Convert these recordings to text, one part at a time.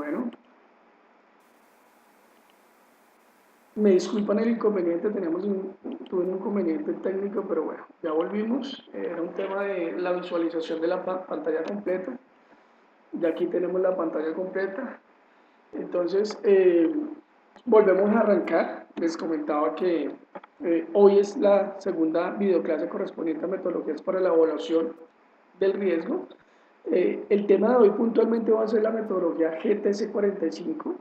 Bueno, me disculpan el inconveniente, tuve un inconveniente técnico, pero bueno, ya volvimos. Era un tema de la visualización de la pantalla completa. Ya aquí tenemos la pantalla completa. Entonces, volvemos a arrancar. Les comentaba que hoy es la segunda videoclase correspondiente a metodologías para la evaluación del riesgo. El tema de hoy puntualmente va a ser la metodología GTC 45.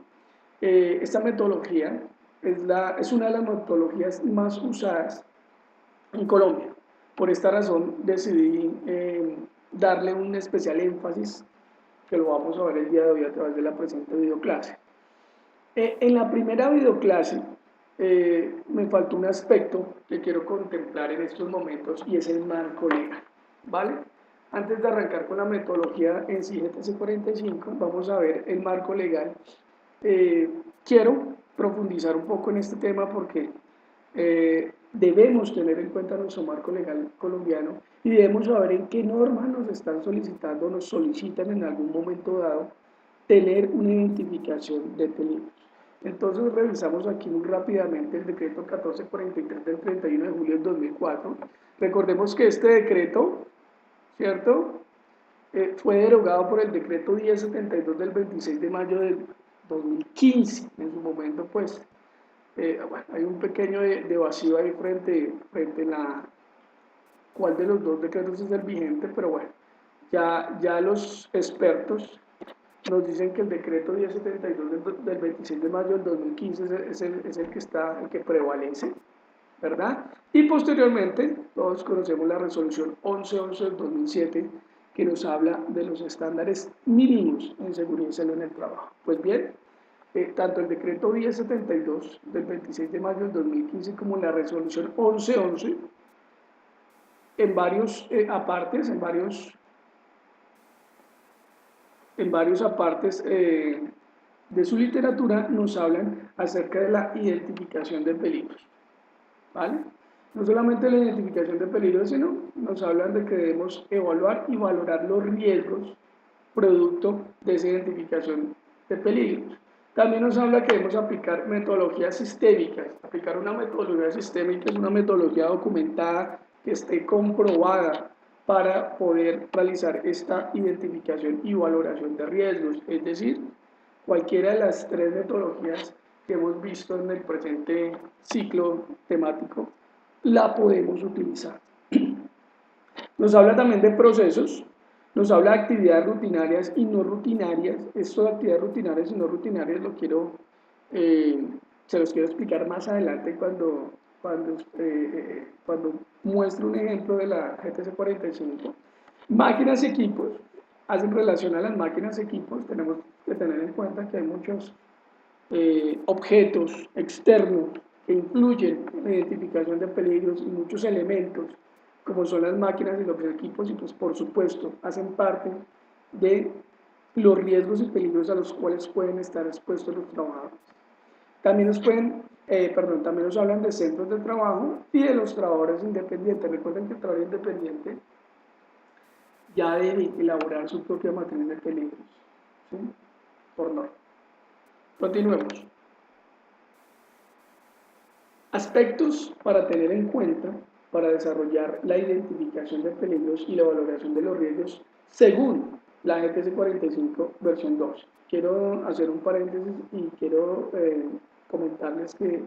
Esta metodología es una de las metodologías más usadas en Colombia. Por esta razón decidí darle un especial énfasis que lo vamos a ver el día de hoy a través de la presente videoclase. En la primera videoclase me faltó un aspecto que quiero contemplar en estos momentos y es el marco legal, ¿vale? Antes de arrancar con la metodología en sí GTC 45, vamos a ver el marco legal. Quiero profundizar un poco en este tema porque debemos tener en cuenta nuestro marco legal colombiano y debemos saber en qué normas nos están solicitando, nos solicitan en algún momento dado tener una identificación de peligros. Entonces revisamos aquí muy rápidamente el decreto 1443 del 31 de julio del 2004. Recordemos que este decreto, ¿cierto? Fue derogado por el decreto 1072 del 26 de mayo del 2015. En su momento, pues, bueno, hay un pequeño de vacío ahí frente a la cuál de los dos decretos es el vigente, pero bueno, ya los expertos nos dicen que el decreto 1072 del 26 de mayo del 2015 es el que está, el que prevalece, ¿verdad? Y posteriormente, todos conocemos la resolución 1111 del 2007, que nos habla de los estándares mínimos en seguridad y salud en el trabajo. Pues bien, tanto el decreto 1072 del 26 de mayo del 2015 como la resolución 1111, en varios apartes, en varios apartes de su literatura nos hablan acerca de la identificación de peligros, ¿vale? No solamente la identificación de peligros, sino nos hablan de que debemos evaluar y valorar los riesgos producto de esa identificación de peligros. También nos habla que debemos aplicar metodologías sistémicas. Aplicar una metodología sistémica es una metodología documentada que esté comprobada para poder realizar esta identificación y valoración de riesgos. Es decir, cualquiera de las tres metodologías que hemos visto en el presente ciclo temático, la podemos utilizar. Nos habla también de procesos, nos habla de actividades rutinarias y no rutinarias. Esto de actividades rutinarias y no rutinarias se los quiero explicar más adelante cuando muestre un ejemplo de la GTC 45. Máquinas y equipos, hacen relación a las máquinas y equipos, tenemos que tener en cuenta que hay muchos objetos externos que influyen en la identificación de peligros y muchos elementos como son las máquinas y los equipos, y pues por supuesto hacen parte de los riesgos y peligros a los cuales pueden estar expuestos los trabajadores. También también nos hablan de centros de trabajo y de los trabajadores independientes. Recuerden que el trabajador independiente ya debe elaborar su propia matriz de peligros, ¿sí? Por norma. Continuemos. Aspectos para tener en cuenta para desarrollar la identificación de peligros y la valoración de los riesgos según la GTC 45 versión 2. Quiero hacer un paréntesis y quiero comentarles que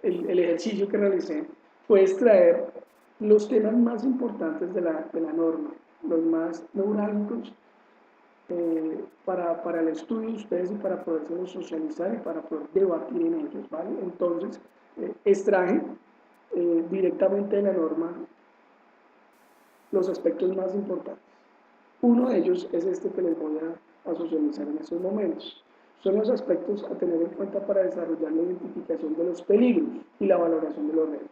el ejercicio que realicé fue extraer los temas más importantes de la norma, los más neurálgicos para el estudio de ustedes y para poderse socializar y para poder debatir en ellos, ¿vale? Entonces, extraje directamente de la norma los aspectos más importantes. Uno de ellos es este que les voy a socializar en estos momentos. Son los aspectos a tener en cuenta para desarrollar la identificación de los peligros y la valoración de los riesgos.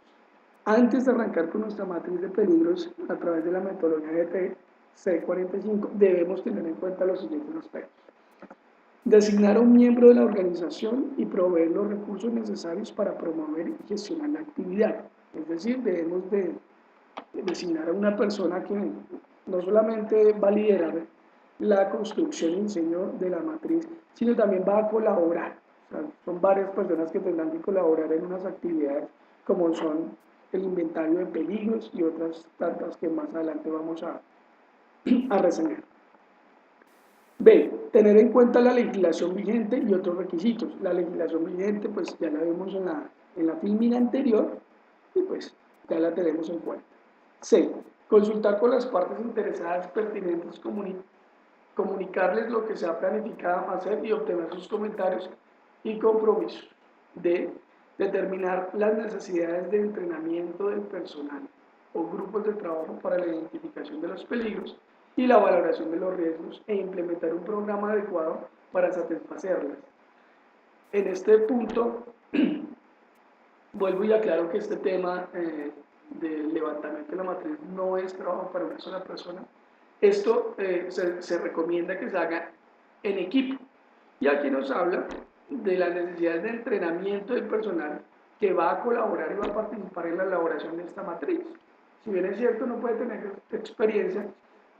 Antes de arrancar con nuestra matriz de peligros a través de la metodología GTC45, debemos tener en cuenta los siguientes aspectos. Designar a un miembro de la organización y proveer los recursos necesarios para promover y gestionar la actividad. Es decir, debemos de designar a una persona que no solamente va a liderar la construcción y diseño de la matriz, sino también va a colaborar. O sea, son varias personas que tendrán que colaborar en unas actividades como son el inventario de peligros y otras tantas que más adelante vamos a reseñar. B. Tener en cuenta la legislación vigente y otros requisitos. La legislación vigente, pues ya la vimos en la filmina anterior y pues ya la tenemos en cuenta. C. Consultar con las partes interesadas pertinentes, comunicarles lo que se ha planificado hacer y obtener sus comentarios y compromisos. D. Determinar las necesidades de entrenamiento del personal o grupos de trabajo para la identificación de los peligros y la valoración de los riesgos e implementar un programa adecuado para satisfacerlas. En este punto, vuelvo y aclaro que este tema del levantamiento de la matriz no es trabajo para una sola persona. Esto se recomienda que se haga en equipo. Y aquí nos habla de las necesidades de entrenamiento del personal que va a colaborar y va a participar en la elaboración de esta matriz. Si bien es cierto, no puede tener experiencia,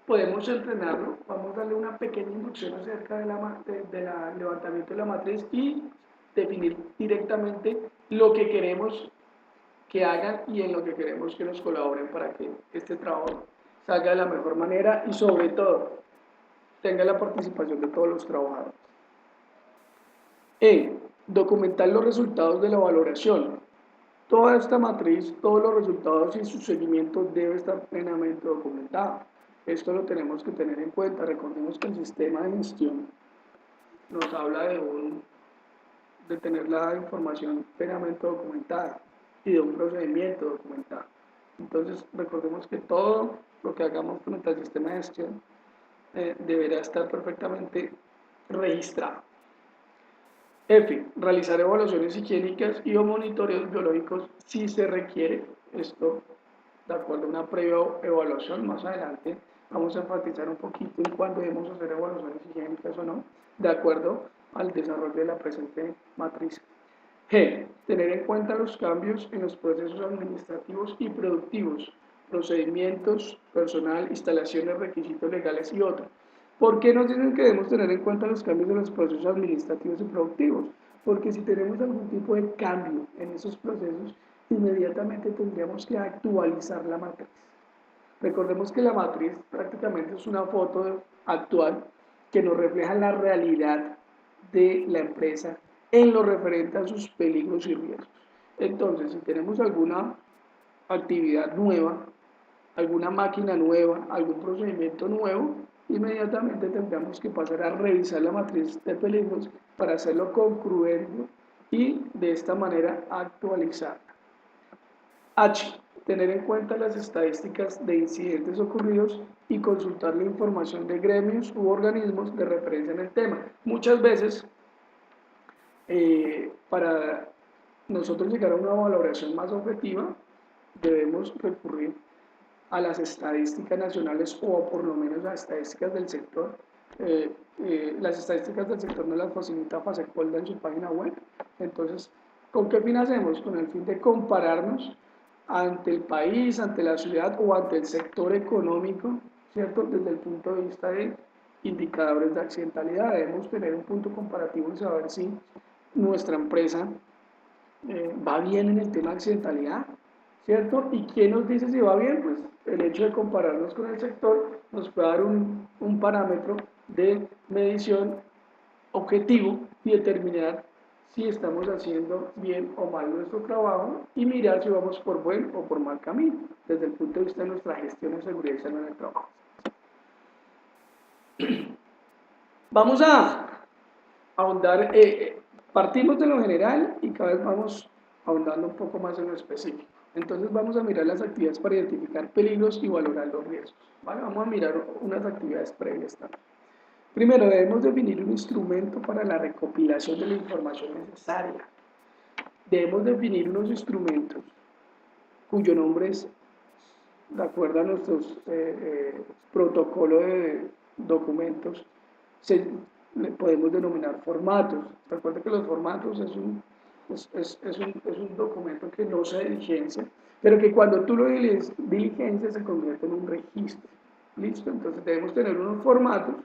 podemos entrenarlo, vamos a darle una pequeña inducción acerca de la levantamiento de la matriz y definir directamente lo que queremos que hagan y en lo que queremos que nos colaboren para que este trabajo salga de la mejor manera y sobre todo tenga la participación de todos los trabajadores. Documentar los resultados de la valoración. Toda esta matriz, todos los resultados y su seguimiento debe estar plenamente documentado. Esto lo tenemos que tener en cuenta. Recordemos que el sistema de gestión nos habla de tener la información plenamente documentada y de un procedimiento documentado. Entonces, recordemos que todo lo que hagamos con el sistema de gestión deberá estar perfectamente registrado. F. Realizar evaluaciones higiénicas y o monitoreos biológicos si se requiere. Esto, de acuerdo a una previa evaluación, más adelante vamos a enfatizar un poquito en cuándo debemos hacer evaluaciones higiénicas o no, de acuerdo al desarrollo de la presente matriz. G. Tener en cuenta los cambios en los procesos administrativos y productivos, procedimientos, personal, instalaciones, requisitos legales y otros. ¿Por qué nos dicen que debemos tener en cuenta los cambios en los procesos administrativos y productivos? Porque si tenemos algún tipo de cambio en esos procesos, inmediatamente tendríamos que actualizar la matriz. Recordemos que la matriz prácticamente es una foto actual que nos refleja la realidad de la empresa en lo referente a sus peligros y riesgos. Entonces, si tenemos alguna actividad nueva, alguna máquina nueva, algún procedimiento nuevo, inmediatamente tendríamos que pasar a revisar la matriz de peligros para hacerlo congruente y de esta manera actualizarla. H. Tener en cuenta las estadísticas de incidentes ocurridos y consultar la información de gremios u organismos de referencia en el tema. Muchas veces, para nosotros llegar a una valoración más objetiva, debemos recurrir a las estadísticas nacionales o por lo menos a estadísticas del sector. Las estadísticas del sector nos las facilita FASECOLDA en su página web. Entonces, ¿con qué fin hacemos? Con el fin de compararnos ante el país, ante la ciudad o ante el sector económico, ¿cierto? Desde el punto de vista de indicadores de accidentalidad, debemos tener un punto comparativo y saber si nuestra empresa va bien en el tema de accidentalidad, ¿cierto? ¿Y quién nos dice si va bien? Pues el hecho de compararnos con el sector nos puede dar un parámetro de medición objetivo y determinar si estamos haciendo bien o mal nuestro trabajo y mirar si vamos por buen o por mal camino, desde el punto de vista de nuestra gestión de seguridad y salud en el trabajo. Vamos a ahondar, partimos de lo general y cada vez vamos ahondando un poco más en lo específico. Entonces vamos a mirar las actividades para identificar peligros y valorar los riesgos. ¿Vale? Vamos a mirar unas actividades previas también. Primero, debemos definir un instrumento para la recopilación de la información necesaria. Debemos definir unos instrumentos cuyo nombre es, de acuerdo a nuestros protocolos de documentos, le podemos denominar formatos. Recuerda que los formatos es un documento que no se diligencia, pero que cuando tú lo diligencias se convierte en un registro. ¿Listo? Entonces debemos tener unos formatos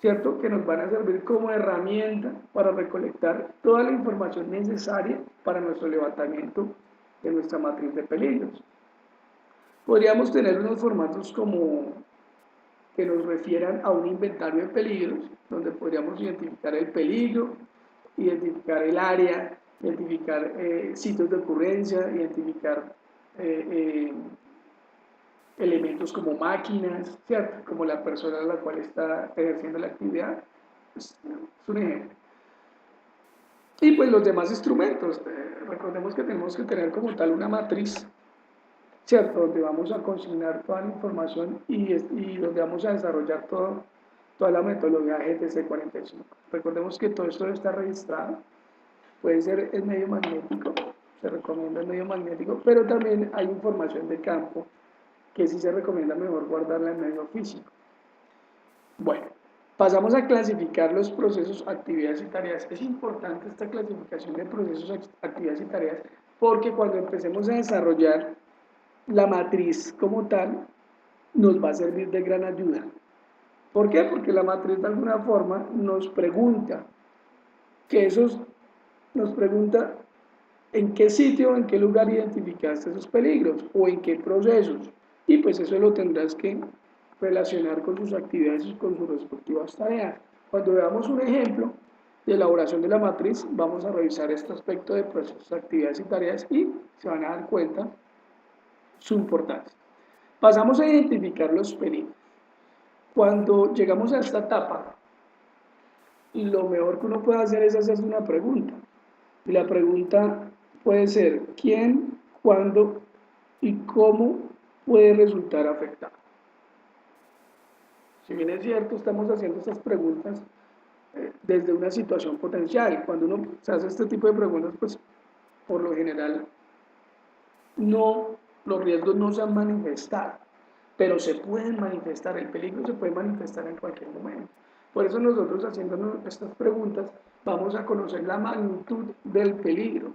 ¿cierto? Que nos van a servir como herramienta para recolectar toda la información necesaria para nuestro levantamiento de nuestra matriz de peligros. Podríamos tener unos formatos como que nos refieran a un inventario de peligros, donde podríamos identificar el peligro, identificar el área, identificar sitios de ocurrencia, identificar eh, eh, elementos como máquinas, ¿cierto? Como la persona a la cual está ejerciendo la actividad. Es un ejemplo. Y pues los demás instrumentos. Recordemos que tenemos que tener como tal una matriz, ¿cierto? Donde vamos a consignar toda la información y donde vamos a desarrollar toda la metodología GTC 45. Recordemos que todo esto debe estar registrado. Puede ser el medio magnético, se recomienda el medio magnético, pero también hay información de campo que sí se recomienda mejor guardarla en medio físico. Bueno, pasamos a clasificar los procesos, actividades y tareas. Es importante esta clasificación de procesos, actividades y tareas porque cuando empecemos a desarrollar la matriz como tal, nos va a servir de gran ayuda. ¿Por qué? Porque la matriz de alguna forma nos pregunta nos pregunta en qué sitio, en qué lugar identificaste esos peligros o en qué procesos. Y pues eso lo tendrás que relacionar con sus actividades y con sus respectivas tareas. Cuando veamos un ejemplo de elaboración de la matriz, vamos a revisar este aspecto de procesos, actividades y tareas y se van a dar cuenta su importancia. Pasamos a identificar los peligros. Cuando llegamos a esta etapa, lo mejor que uno puede hacer es hacerse una pregunta. Y la pregunta puede ser quién, cuándo y cómo puede resultar afectado. Si bien es cierto, estamos haciendo estas preguntas desde una situación potencial. Cuando uno se hace este tipo de preguntas, pues por lo general no, los riesgos no se han manifestado, pero se pueden manifestar, el peligro se puede manifestar en cualquier momento. Por eso nosotros haciéndonos estas preguntas vamos a conocer la magnitud del peligro.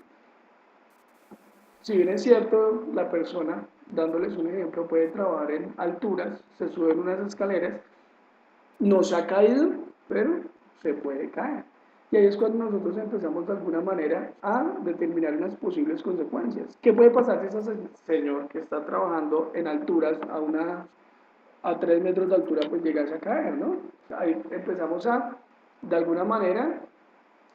Si bien es cierto, la persona, dándoles un ejemplo, puede trabajar en alturas, se sube en unas escaleras, no se ha caído, pero se puede caer. Y ahí es cuando nosotros empezamos de alguna manera a determinar unas posibles consecuencias. ¿Qué puede pasar si ese señor que está trabajando en alturas a 3 metros de altura pues llegase a caer, ¿no? Ahí empezamos de alguna manera,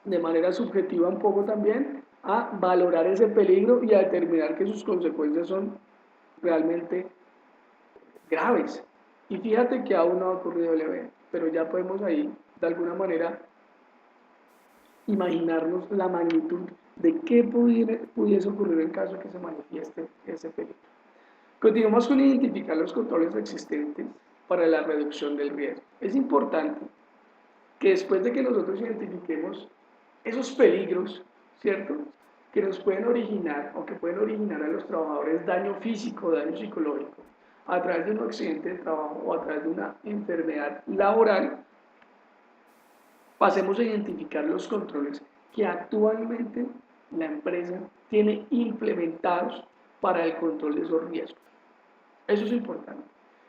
de manera subjetiva un poco también, a valorar ese peligro y a determinar que sus consecuencias son realmente graves. Y fíjate que aún no ha ocurrido el evento, pero ya podemos ahí, de alguna manera, imaginarnos la magnitud de qué pudiese ocurrir en caso de que se manifieste ese peligro. Continuamos con identificar los controles existentes para la reducción del riesgo. Es importante que después de que nosotros identifiquemos esos peligros, ¿cierto? Que nos pueden originar o que pueden originar a los trabajadores daño físico, daño psicológico, a través de un accidente de trabajo o a través de una enfermedad laboral, pasemos a identificar los controles que actualmente la empresa tiene implementados para el control de esos riesgos. Eso es importante.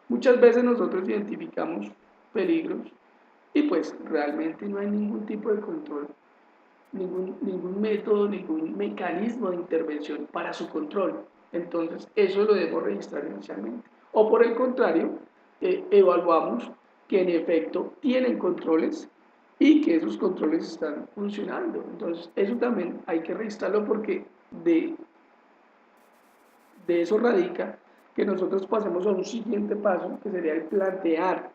Muchas veces nosotros identificamos peligros y pues realmente no hay ningún tipo de control, ningún método, ningún mecanismo de intervención para su control. Entonces eso lo debemos registrar inicialmente. O por el contrario, evaluamos que en efecto tienen controles y que esos controles están funcionando. Entonces eso también hay que registrarlo porque de eso radica que nosotros pasemos a un siguiente paso, que sería el plantear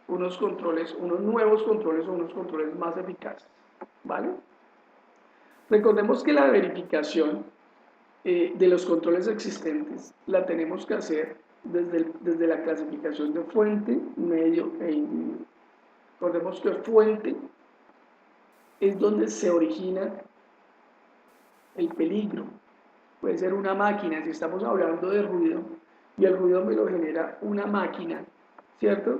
unos controles, unos nuevos controles o unos controles más eficaces, ¿vale? Recordemos que la verificación de los controles existentes la tenemos que hacer desde la clasificación de fuente, medio e individuo. Recordemos que fuente es donde se origina el peligro. Puede ser una máquina, si estamos hablando de ruido, y el ruido me lo genera una máquina, ¿cierto?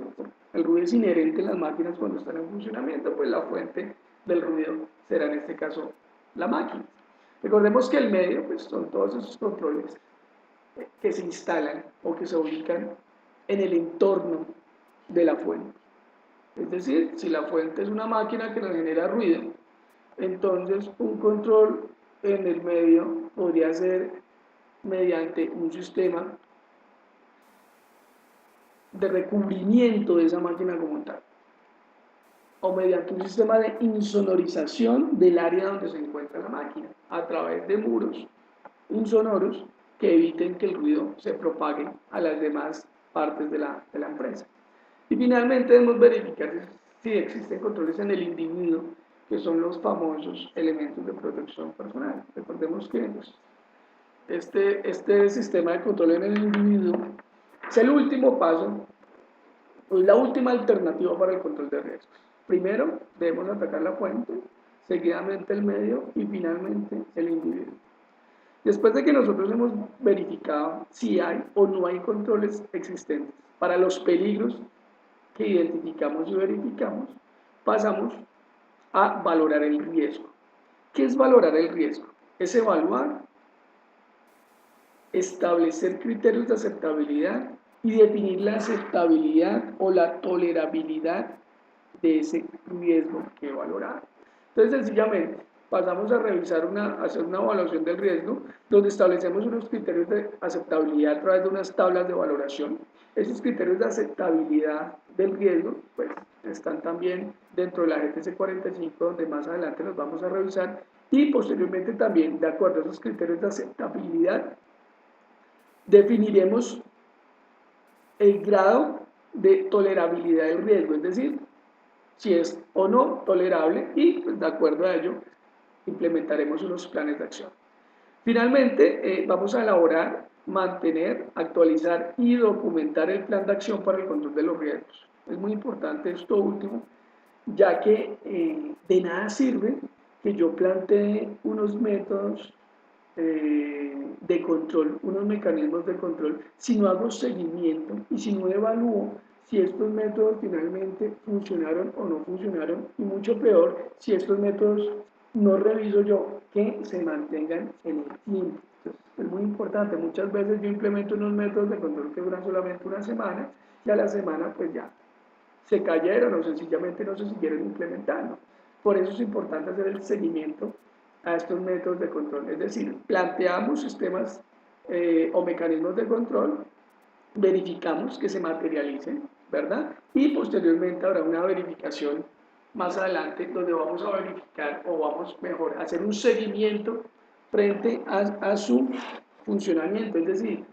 El ruido es inherente en las máquinas cuando están en funcionamiento, pues la fuente del ruido será en este caso la máquina. Recordemos que el medio pues, son todos esos controles que se instalan o que se ubican en el entorno de la fuente. Es decir, si la fuente es una máquina que nos genera ruido, entonces un control en el medio podría ser mediante un sistema de recubrimiento de esa máquina como tal, o mediante un sistema de insonorización del área donde se encuentra la máquina, a través de muros insonoros que eviten que el ruido se propague a las demás partes de la empresa. Y finalmente debemos verificar si existen controles en el individuo, que son los famosos elementos de protección personal. Recordemos que pues, este sistema de control en el individuo es el último paso, es la última alternativa para el control de riesgos. Primero debemos atacar la fuente, seguidamente el medio y finalmente el individuo. Después de que nosotros hemos verificado si hay o no hay controles existentes para los peligros que identificamos y verificamos, pasamos a valorar el riesgo. ¿Qué es valorar el riesgo? Es evaluar, establecer criterios de aceptabilidad y definir la aceptabilidad o la tolerabilidad de ese riesgo que valorar. Entonces, sencillamente, pasamos a revisar hacer una evaluación del riesgo, donde establecemos unos criterios de aceptabilidad a través de unas tablas de valoración. Esos criterios de aceptabilidad del riesgo, pues, están también dentro de la GTC 45, donde más adelante los vamos a revisar, y posteriormente también, de acuerdo a esos criterios de aceptabilidad, definiremos el grado de tolerabilidad del riesgo, es decir, si es o no tolerable y pues, de acuerdo a ello implementaremos unos planes de acción. Finalmente, vamos a elaborar, mantener, actualizar y documentar el plan de acción para el control de los riesgos. Es muy importante esto último, ya que de nada sirve que yo plantee unos métodos de control, unos mecanismos de control, si no hago seguimiento y si no evalúo si estos métodos finalmente funcionaron o no funcionaron, y mucho peor, si estos métodos no reviso yo que se mantengan en el tiempo. Entonces, es muy importante, muchas veces yo implemento unos métodos de control que duran solamente una semana, y a la semana pues ya se cayeron o sencillamente no se siguieron implementando. Por eso es importante hacer el seguimiento a estos métodos de control. Es decir, planteamos sistemas o mecanismos de control, verificamos que se materialicen, ¿verdad? Y posteriormente habrá una verificación más adelante donde vamos a verificar o vamos mejor a hacer un seguimiento frente a su funcionamiento. Es decir,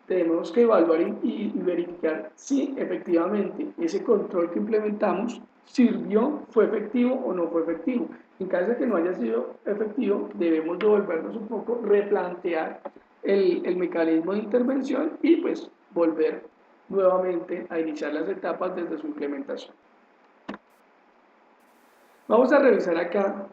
tenemos que evaluar y verificar si efectivamente ese control que implementamos sirvió, fue efectivo o no fue efectivo. En caso de que no haya sido efectivo, debemos devolvernos un poco, replantear el mecanismo de intervención y pues volver nuevamente a iniciar las etapas desde su implementación. Vamos a revisar acá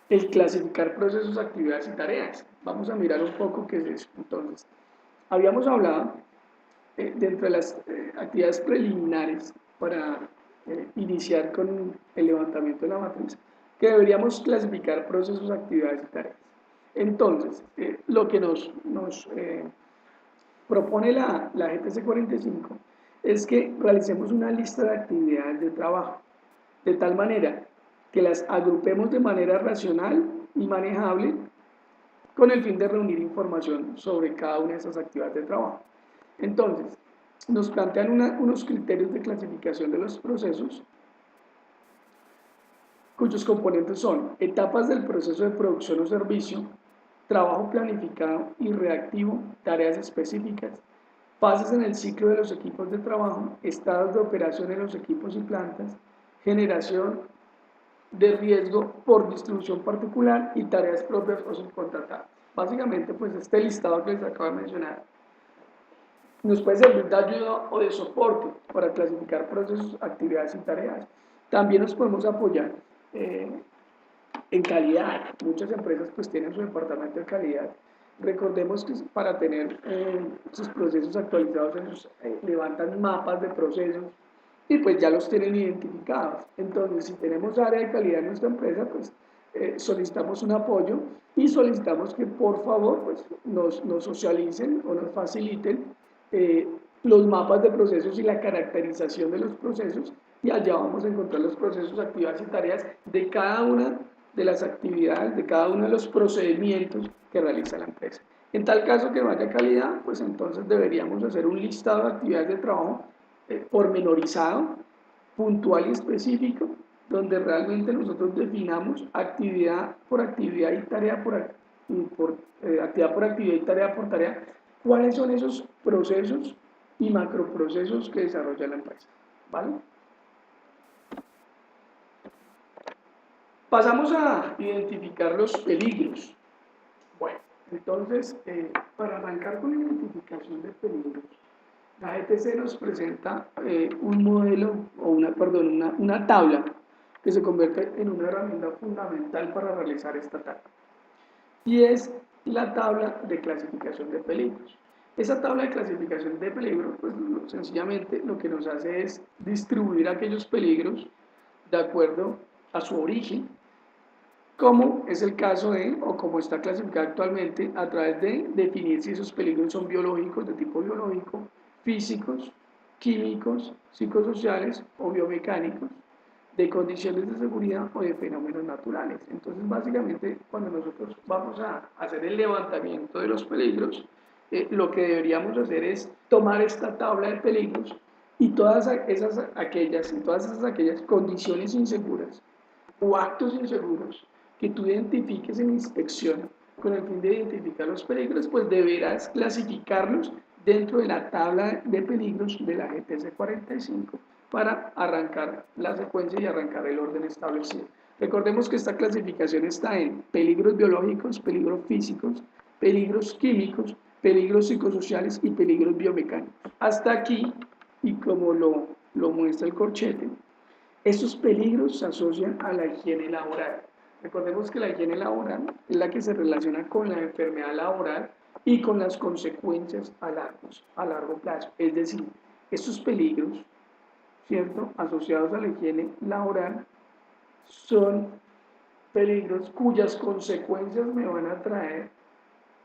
el clasificar procesos, actividades y tareas. Vamos a mirar un poco qué es eso. Entonces, habíamos hablado dentro de las actividades preliminares para iniciar con el levantamiento de la matriz, que deberíamos clasificar procesos, actividades y tareas. Entonces, lo que nos propone la GTC 45 es que realicemos una lista de actividades de trabajo, de tal manera que las agrupemos de manera racional y manejable con el fin de reunir información sobre cada una de esas actividades de trabajo. Entonces, nos plantean unos criterios de clasificación de los procesos, cuyos componentes son etapas del proceso de producción o servicio, trabajo planificado y reactivo, tareas específicas, fases en el ciclo de los equipos de trabajo, estados de operación en los equipos y plantas, generación de riesgo por distribución particular y tareas propias o subcontratadas. Básicamente, pues este listado que les acabo de mencionar nos puede servir de ayuda o de soporte para clasificar procesos, actividades y tareas. También nos podemos apoyar en calidad. Muchas empresas pues tienen su departamento de calidad. Recordemos que para tener sus procesos actualizados, ellos levantan mapas de procesos y pues ya los tienen identificados. Entonces, si tenemos área de calidad en nuestra empresa, pues solicitamos un apoyo y solicitamos que por favor pues, nos socialicen o nos faciliten los mapas de procesos y la caracterización de los procesos, y allá vamos a encontrar los procesos, actividades y tareas de cada una de las actividades, de cada uno de los procedimientos que realiza la empresa. En tal caso que vaya calidad, pues entonces deberíamos hacer un listado de actividades de trabajo pormenorizado, puntual y específico, donde realmente nosotros definamos actividad por actividad y tarea actividad por actividad y tarea por tarea, cuáles son esos procesos y macroprocesos que desarrolla la empresa, ¿vale? Pasamos a identificar los peligros. Bueno, entonces, para arrancar con la identificación de peligros, la GTC nos presenta un modelo, o una tabla que se convierte en una herramienta fundamental para realizar esta tarea. Y es la tabla de clasificación de peligros. Esa tabla de clasificación de peligros, pues sencillamente lo que nos hace es distribuir aquellos peligros de acuerdo a su origen, como es el caso de, o como está clasificado actualmente, a través de definir si esos peligros son biológicos, de tipo biológico, físicos, químicos, psicosociales o biomecánicos, de condiciones de seguridad o de fenómenos naturales. Entonces, básicamente, cuando nosotros vamos a hacer el levantamiento de los peligros, lo que deberíamos hacer es tomar esta tabla de peligros y todas aquellas condiciones inseguras o actos inseguros que tú identifiques en inspección con el fin de identificar los peligros, pues deberás clasificarlos dentro de la tabla de peligros de la GTC 45 para arrancar la secuencia y arrancar el orden establecido. Recordemos que esta clasificación está en peligros biológicos, peligros físicos, peligros químicos, peligros psicosociales y peligros biomecánicos. Hasta aquí, y como lo muestra el corchete, estos peligros se asocian a la higiene laboral. Recordemos que la higiene laboral es la que se relaciona con la enfermedad laboral y con las consecuencias a largo plazo. Es decir, estos peligros, ¿cierto?, asociados a la higiene laboral son peligros cuyas consecuencias me van a traer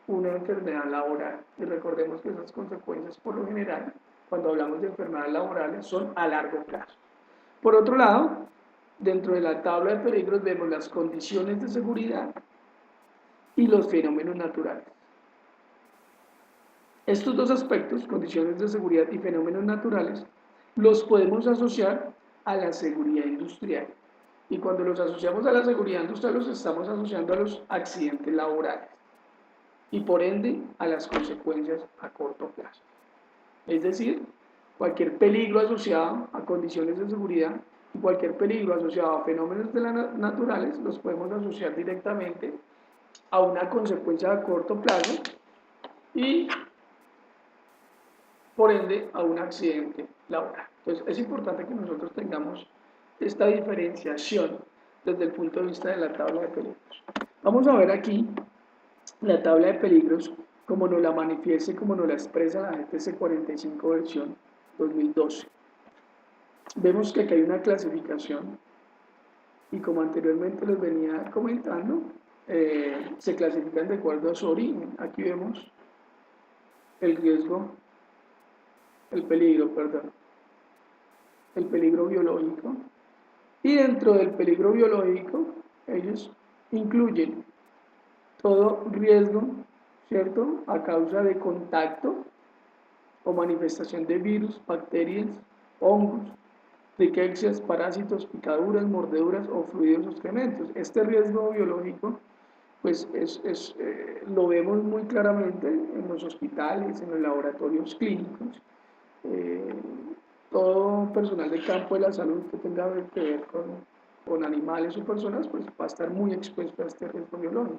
una enfermedad laboral. Y recordemos que esas consecuencias, por lo general, cuando hablamos de enfermedades laborales, son a largo plazo. Por otro lado, dentro de la tabla de peligros vemos las condiciones de seguridad y los fenómenos naturales. Estos dos aspectos, condiciones de seguridad y fenómenos naturales, los podemos asociar a la seguridad industrial. Y cuando los asociamos a la seguridad industrial, los estamos asociando a los accidentes laborales y por ende a las consecuencias a corto plazo. Es decir, cualquier peligro asociado a condiciones de seguridad y cualquier peligro asociado a fenómenos naturales los podemos asociar directamente a una consecuencia a corto plazo y por ende a un accidente laboral. Entonces es importante que nosotros tengamos esta diferenciación desde el punto de vista de la tabla de peligros. Vamos a ver aquí la tabla de peligros como nos la manifiesta y como nos la expresa la GTC 45 versión 2012. Vemos que aquí hay una clasificación y como anteriormente les venía comentando, se clasifican de acuerdo a su origen. Aquí vemos el riesgo, el peligro biológico, y dentro del peligro biológico ellos incluyen todo riesgo, ¿cierto?, a causa de contacto o manifestación de virus, bacterias, hongos, riquecias, parásitos, picaduras, mordeduras o fluidos o excrementos. Este riesgo biológico pues lo vemos muy claramente en los hospitales, en los laboratorios clínicos. Eh, Todo personal de campo de la salud que tenga que ver con animales o personas pues va a estar muy expuesto a este riesgo biológico.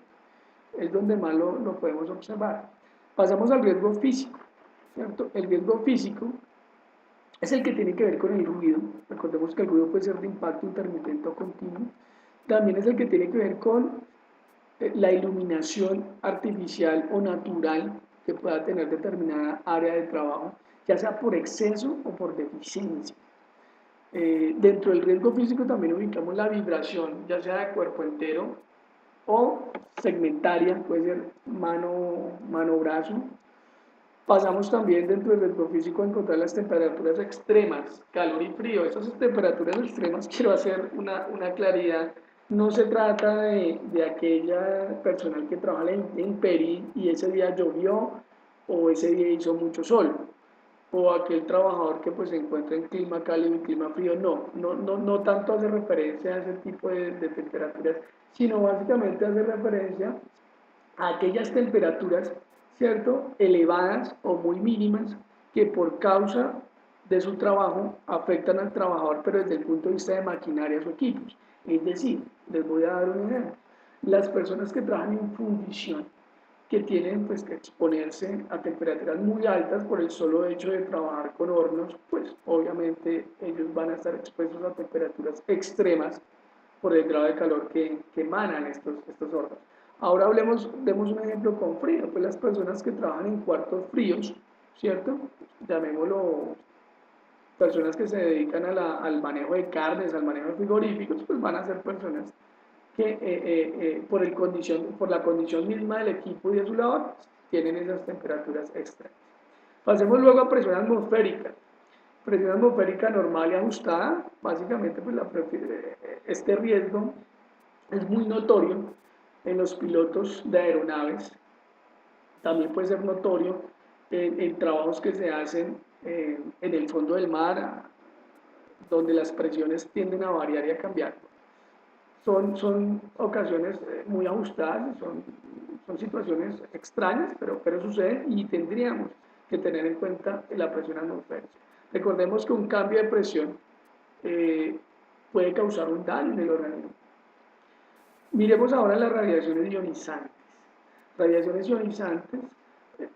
Es donde más lo podemos observar. Pasamos al riesgo físico, ¿cierto? El riesgo físico es el que tiene que ver con el ruido. Recordemos que el ruido puede ser de impacto intermitente o continuo. También es el que tiene que ver con la iluminación artificial o natural que pueda tener determinada área de trabajo, ya sea por exceso o por deficiencia. Dentro del riesgo físico también ubicamos la vibración, ya sea de cuerpo entero o segmentaria, puede ser mano, brazo, Pasamos también dentro del riesgo físico a encontrar las temperaturas extremas, calor y frío. Esas temperaturas extremas, quiero hacer una claridad, no se trata de aquella personal que trabaja en la intemperie y ese día llovió o ese día hizo mucho sol, o aquel trabajador que pues se encuentra en clima cálido y clima frío. No tanto hace referencia a ese tipo de temperaturas, sino básicamente hace referencia a aquellas temperaturas, ¿cierto?, elevadas o muy mínimas que por causa de su trabajo afectan al trabajador, pero desde el punto de vista de maquinarias o equipos. Es decir, les voy a dar un ejemplo. Las personas que trabajan en fundición, que tienen pues que exponerse a temperaturas muy altas por el solo hecho de trabajar con hornos, pues obviamente ellos van a estar expuestos a temperaturas extremas por el grado de calor que emanan estos hornos. Ahora demos un ejemplo con frío, pues las personas que trabajan en cuartos fríos, ¿cierto? Llamémoslo personas que se dedican al manejo de carnes, al manejo de frigoríficos, pues van a ser personas que por la condición misma del equipo y de su labor, tienen esas temperaturas extremas. Pasemos luego a presión atmosférica. Presión atmosférica normal y ajustada, básicamente pues este riesgo es muy notorio en los pilotos de aeronaves, también puede ser notorio en trabajos que se hacen en el fondo del mar, donde las presiones tienden a variar y a cambiar. Son ocasiones muy ajustadas, son situaciones extrañas, pero suceden y tendríamos que tener en cuenta la presión atmosférica. Recordemos que un cambio de presión eh, puede causar un daño en el organismo. Miremos ahora las radiaciones ionizantes. Radiaciones ionizantes,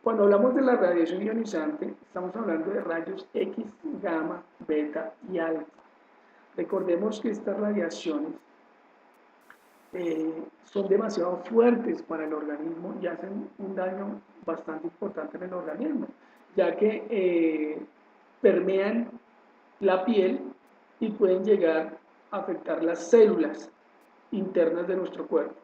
cuando hablamos de la radiación ionizante, estamos hablando de rayos X, gamma, beta y alfa. Recordemos que estas radiaciones son demasiado fuertes para el organismo y hacen un daño bastante importante en el organismo, ya que permean la piel y pueden llegar a afectar las células internas de nuestro cuerpo.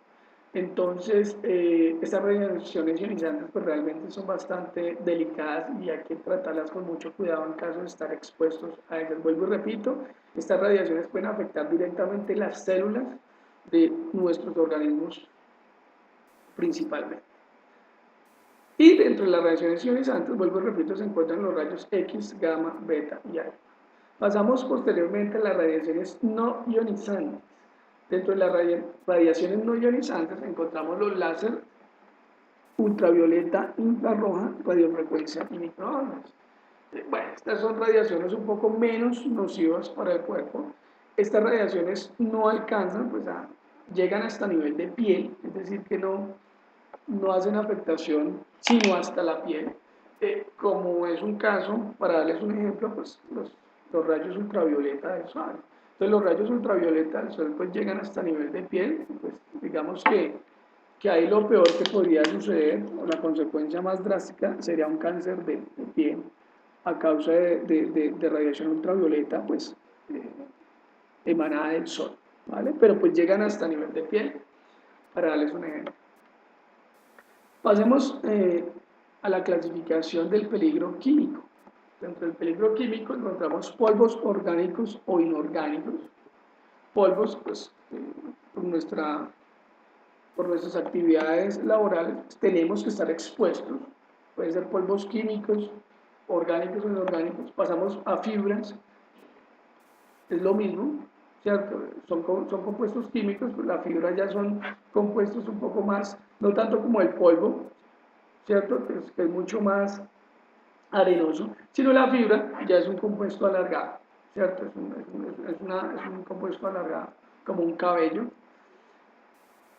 Entonces, estas radiaciones ionizantes pues realmente son bastante delicadas y hay que tratarlas con mucho cuidado en caso de estar expuestos a ellas. Vuelvo y repito, estas radiaciones pueden afectar directamente las células de nuestros organismos principalmente. Y dentro de las radiaciones ionizantes, vuelvo y repito, se encuentran los rayos X, gamma, beta y alfa. Pasamos posteriormente a las radiaciones no ionizantes. Dentro de las radiaciones no ionizantes encontramos los láser, ultravioleta, infrarroja, radiofrecuencia y microondas. Bueno, estas son radiaciones un poco menos nocivas para el cuerpo. Estas radiaciones no alcanzan, pues llegan hasta nivel de piel, es decir, que no hacen afectación sino hasta la piel. Como es un caso, para darles un ejemplo, pues los rayos ultravioleta del sol. Entonces los rayos ultravioleta del sol pues llegan hasta nivel de piel, pues digamos que ahí lo peor que podría suceder, o la consecuencia más drástica, sería un cáncer de piel a causa de radiación ultravioleta, pues emanada del sol, ¿vale? Pero pues llegan hasta nivel de piel, para darles un ejemplo. Pasemos a la clasificación del peligro químico. Dentro del peligro químico encontramos polvos orgánicos o inorgánicos. Polvos, pues, por nuestras actividades laborales tenemos que estar expuestos. Pueden ser polvos químicos, orgánicos o inorgánicos. Pasamos a fibras, es lo mismo, ¿cierto? Son compuestos químicos, pues las fibras ya son compuestos un poco más, no tanto como el polvo, ¿cierto? Que es mucho más arenoso, sino la fibra ya es un compuesto alargado, ¿cierto? Es un compuesto alargado, como un cabello.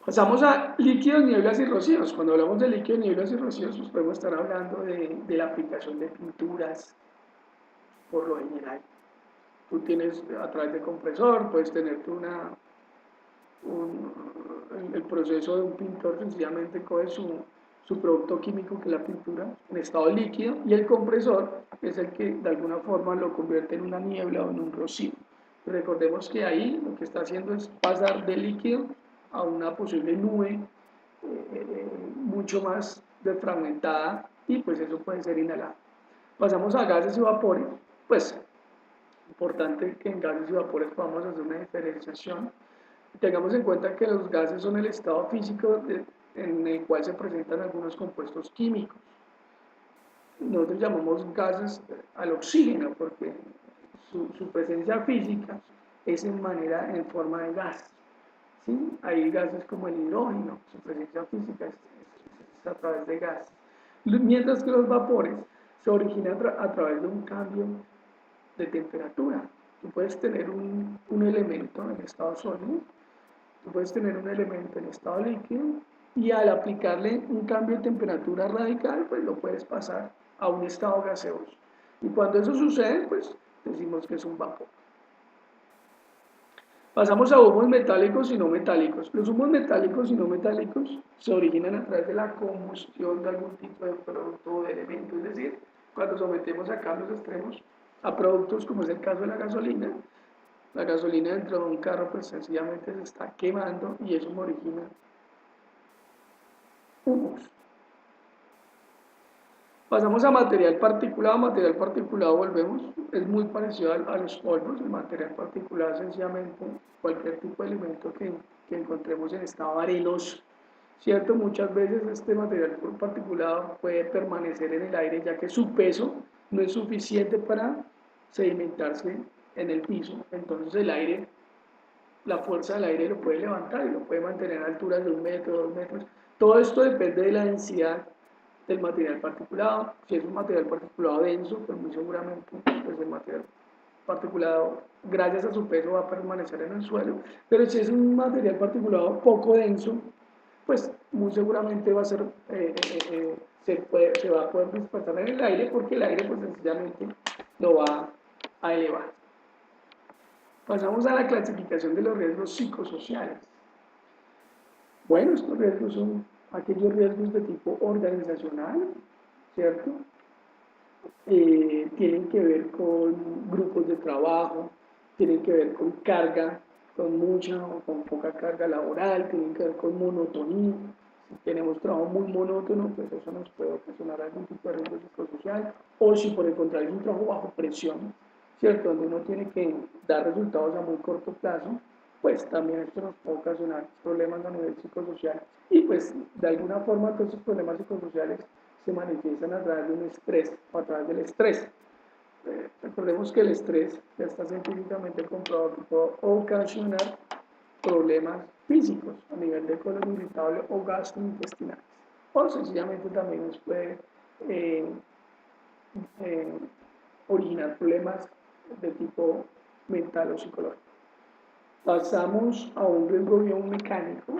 Pasamos a líquidos, nieblas y rocíos. Cuando hablamos de líquidos, nieblas y rocíos, pues podemos estar hablando de la aplicación de pinturas, por lo general. Tú tienes a través de compresor, puedes tener el proceso de un pintor sencillamente coge su producto químico que es la pintura en estado líquido y el compresor es el que de alguna forma lo convierte en una niebla o en un rocío. Recordemos que ahí lo que está haciendo es pasar de líquido a una posible nube mucho más defragmentada y pues eso puede ser inhalado. Pasamos a gases y vapores, pues importante que en gases y vapores podamos hacer una diferenciación. Tengamos en cuenta que los gases son el estado físico en el cual se presentan algunos compuestos químicos. Nosotros llamamos gases al oxígeno porque su presencia física es en forma de gas. ¿Sí? Hay gases como el hidrógeno, su presencia física es a través de gas. Mientras que los vapores se originan a través de un cambio de temperatura. Tú puedes tener un elemento en estado sólido, tú puedes tener un elemento en estado líquido y al aplicarle un cambio de temperatura radical, pues lo puedes pasar a un estado gaseoso. Y cuando eso sucede, pues decimos que es un vapor. Pasamos a humos metálicos y no metálicos. Los humos metálicos y no metálicos se originan a través de la combustión de algún tipo de producto o de elemento, es decir, cuando sometemos a cambios extremos a productos como es el caso de la gasolina dentro de un carro pues sencillamente se está quemando y eso me origina humos. Pasamos a material particulado volvemos, es muy parecido a los polvos, el material particulado sencillamente cualquier tipo de elemento que encontremos en estado arenoso, ¿cierto? Muchas veces este material particulado puede permanecer en el aire ya que su peso no es suficiente para sedimentarse en el piso, entonces el aire, la fuerza del aire lo puede levantar y lo puede mantener a alturas de 1 metro, 2 metros, todo esto depende de la densidad del material particulado. Si es un material particulado denso, pues muy seguramente pues el material particulado, gracias a su peso, va a permanecer en el suelo. Pero si es un material particulado poco denso, pues muy seguramente va a ser, se va a poder dispersar en el aire porque el aire pues sencillamente lo va a elevar. Pasamos a la clasificación de los riesgos psicosociales. Bueno, estos riesgos son aquellos riesgos de tipo organizacional, ¿cierto? Tienen que ver con grupos de trabajo, tienen que ver con carga, con mucha o con poca carga laboral, tienen que ver con monotonía. Si tenemos trabajo muy monótono, pues eso nos puede ocasionar algún tipo de riesgo psicosocial. O si por el contrario es un trabajo bajo presión, ¿cierto? Donde uno tiene que dar resultados a muy corto plazo, pues también esto nos puede ocasionar problemas a nivel psicosocial. Y pues de alguna forma todos esos problemas psicosociales se manifiestan a través de un estrés o a través del estrés. Recordemos que el estrés ya está científicamente comprobado que puede ocasionar problemas físicos a nivel de colon irritable o gastrointestinales. O sencillamente también nos puede eh, eh, originar problemas de tipo mental o psicológico. Pasamos a un riesgo biomecánico,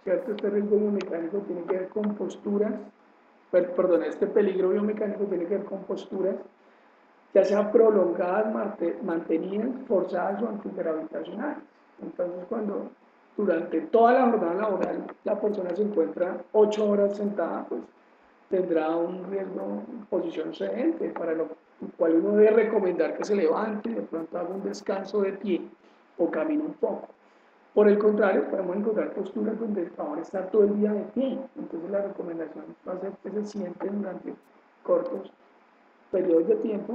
¿cierto? Este riesgo biomecánico tiene que ver con posturas, perdón, este peligro biomecánico tiene que ver con posturas, ya sean prolongadas, mantenidas, forzadas o antigravitacionales. Entonces, cuando durante toda la jornada laboral la persona se encuentra 8 horas sentada, pues tendrá un riesgo de posición sedente, para lo cual uno debe recomendar que se levante, de pronto haga un descanso de pie o camine un poco. Por el contrario, podemos encontrar posturas donde el trabajador está todo el día de pie, entonces la recomendación va a ser que se siente durante cortos periodos de tiempo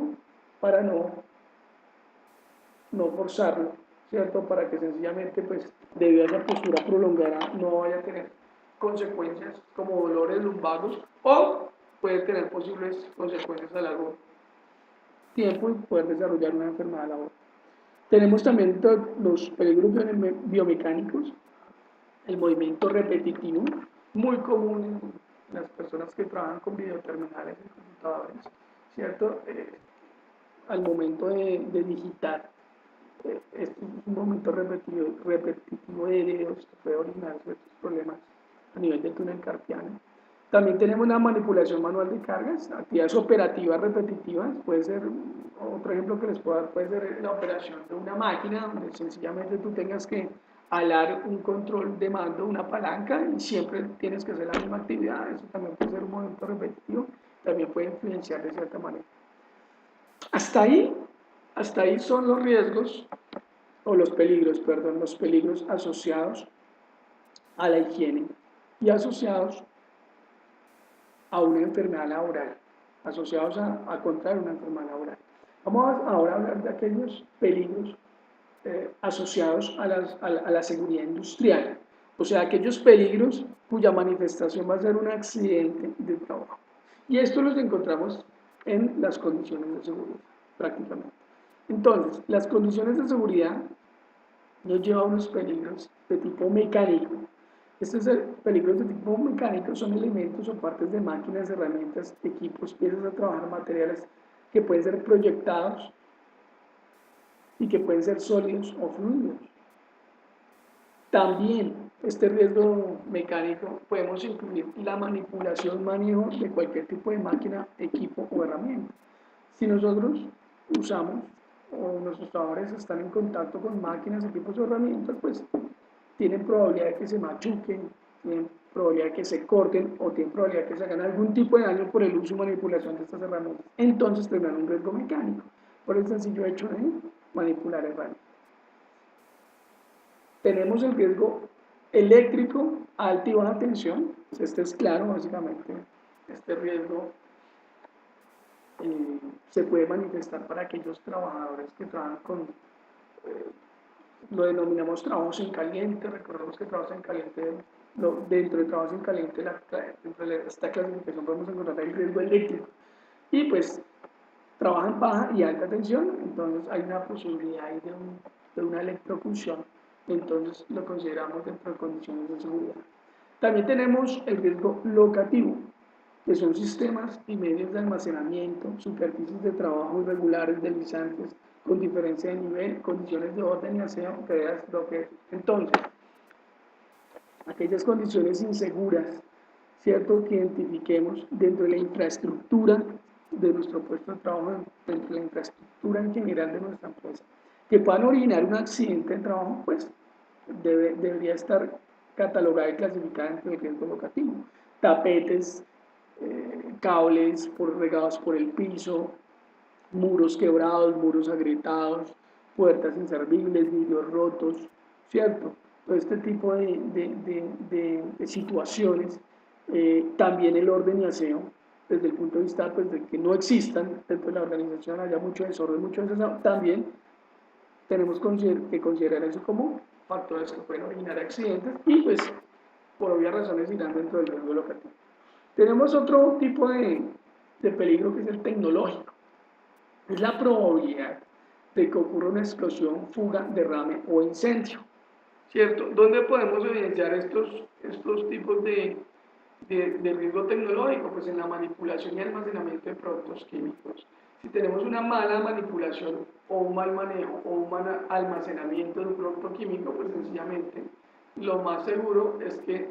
para no forzarlo, ¿cierto? Para que sencillamente, pues, debido a esa postura prolongada, no vaya a tener consecuencias como dolores lumbagos o puede tener posibles consecuencias a largo tiempo y poder desarrollar una enfermedad laboral. Tenemos también los peligros biomecánicos, el movimiento repetitivo, muy común en las personas que trabajan con videoterminales y computadores, ¿cierto? Al momento de digitar, es un momento repetitivo de dedos que puede originar ciertos problemas a nivel de túnel carpiano. También tenemos la manipulación manual de cargas, actividades operativas repetitivas, puede ser, otro ejemplo que les puedo dar, puede ser la operación de una máquina, donde sencillamente tú tengas que alar un control de mando, una palanca, y siempre tienes que hacer la misma actividad, eso también puede ser un movimiento repetitivo, también puede influenciar de cierta manera. Hasta ahí, hasta ahí son los riesgos, o los peligros, perdón, los peligros asociados a la higiene y asociados a una enfermedad laboral, asociados a contraer una enfermedad laboral. Vamos ahora a hablar de aquellos peligros asociados a la seguridad industrial, o sea, aquellos peligros cuya manifestación va a ser un accidente de trabajo. Y esto los encontramos en las condiciones de seguridad, prácticamente. Entonces, las condiciones de seguridad nos llevan a unos peligros de tipo mecánico. Estos peligros de tipo mecánico son elementos o partes de máquinas, herramientas, equipos, piezas a trabajar, materiales que pueden ser proyectados y que pueden ser sólidos o fluidos. También este riesgo mecánico podemos incluir la manipulación, manejo de cualquier tipo de máquina, equipo o herramienta. Si nosotros usamos o nuestros trabajadores están en contacto con máquinas, equipos o herramientas, pues tienen probabilidad de que se machuquen, tienen probabilidad de que se corten o tienen probabilidad de que se hagan algún tipo de daño por el uso y manipulación de estas herramientas. Entonces tendrán un riesgo mecánico por el sencillo hecho de manipular herramientas. Tenemos el riesgo eléctrico, alta y baja tensión. Este es claro, básicamente. Este riesgo se puede manifestar para aquellos trabajadores que trabajan con, lo denominamos trabajos en caliente. Recordemos que trabajos en caliente, dentro de trabajos en caliente, dentro de esta clasificación podemos encontrar el riesgo eléctrico. Y pues trabajan baja y alta tensión, entonces hay una posibilidad de una electrofunción, entonces lo consideramos dentro de condiciones de seguridad. También tenemos el riesgo locativo, que son sistemas y medios de almacenamiento, superficies de trabajo irregulares, deslizantes, con diferencia de nivel, condiciones de orden y aseo, que entonces, aquellas condiciones inseguras, ¿cierto?, que identifiquemos dentro de la infraestructura de nuestro puesto de trabajo, dentro de la infraestructura en general de nuestra empresa, que puedan originar un accidente de trabajo, pues debería estar catalogada y clasificada dentro del riesgo locativo. Tapetes, cables regados por el piso, muros quebrados, muros agrietados, puertas inservibles, vidrios rotos, ¿cierto? Todo este tipo de situaciones. También el orden y aseo, desde el punto de vista pues, de que no existan dentro de la organización, haya mucho desorden, mucho desaseo, también tenemos que considerar eso como factores que pueden originar accidentes y pues por obvias razones irán dentro del riesgo locativo. Tenemos otro tipo de peligro que es el tecnológico. Es la probabilidad de que ocurra una explosión, fuga, derrame o incendio, ¿cierto? ¿Dónde podemos evidenciar estos tipos de riesgo tecnológico? Pues en la manipulación y almacenamiento de productos químicos. Si tenemos una mala manipulación o un mal manejo o un mal almacenamiento de un producto químico, pues sencillamente lo más seguro es que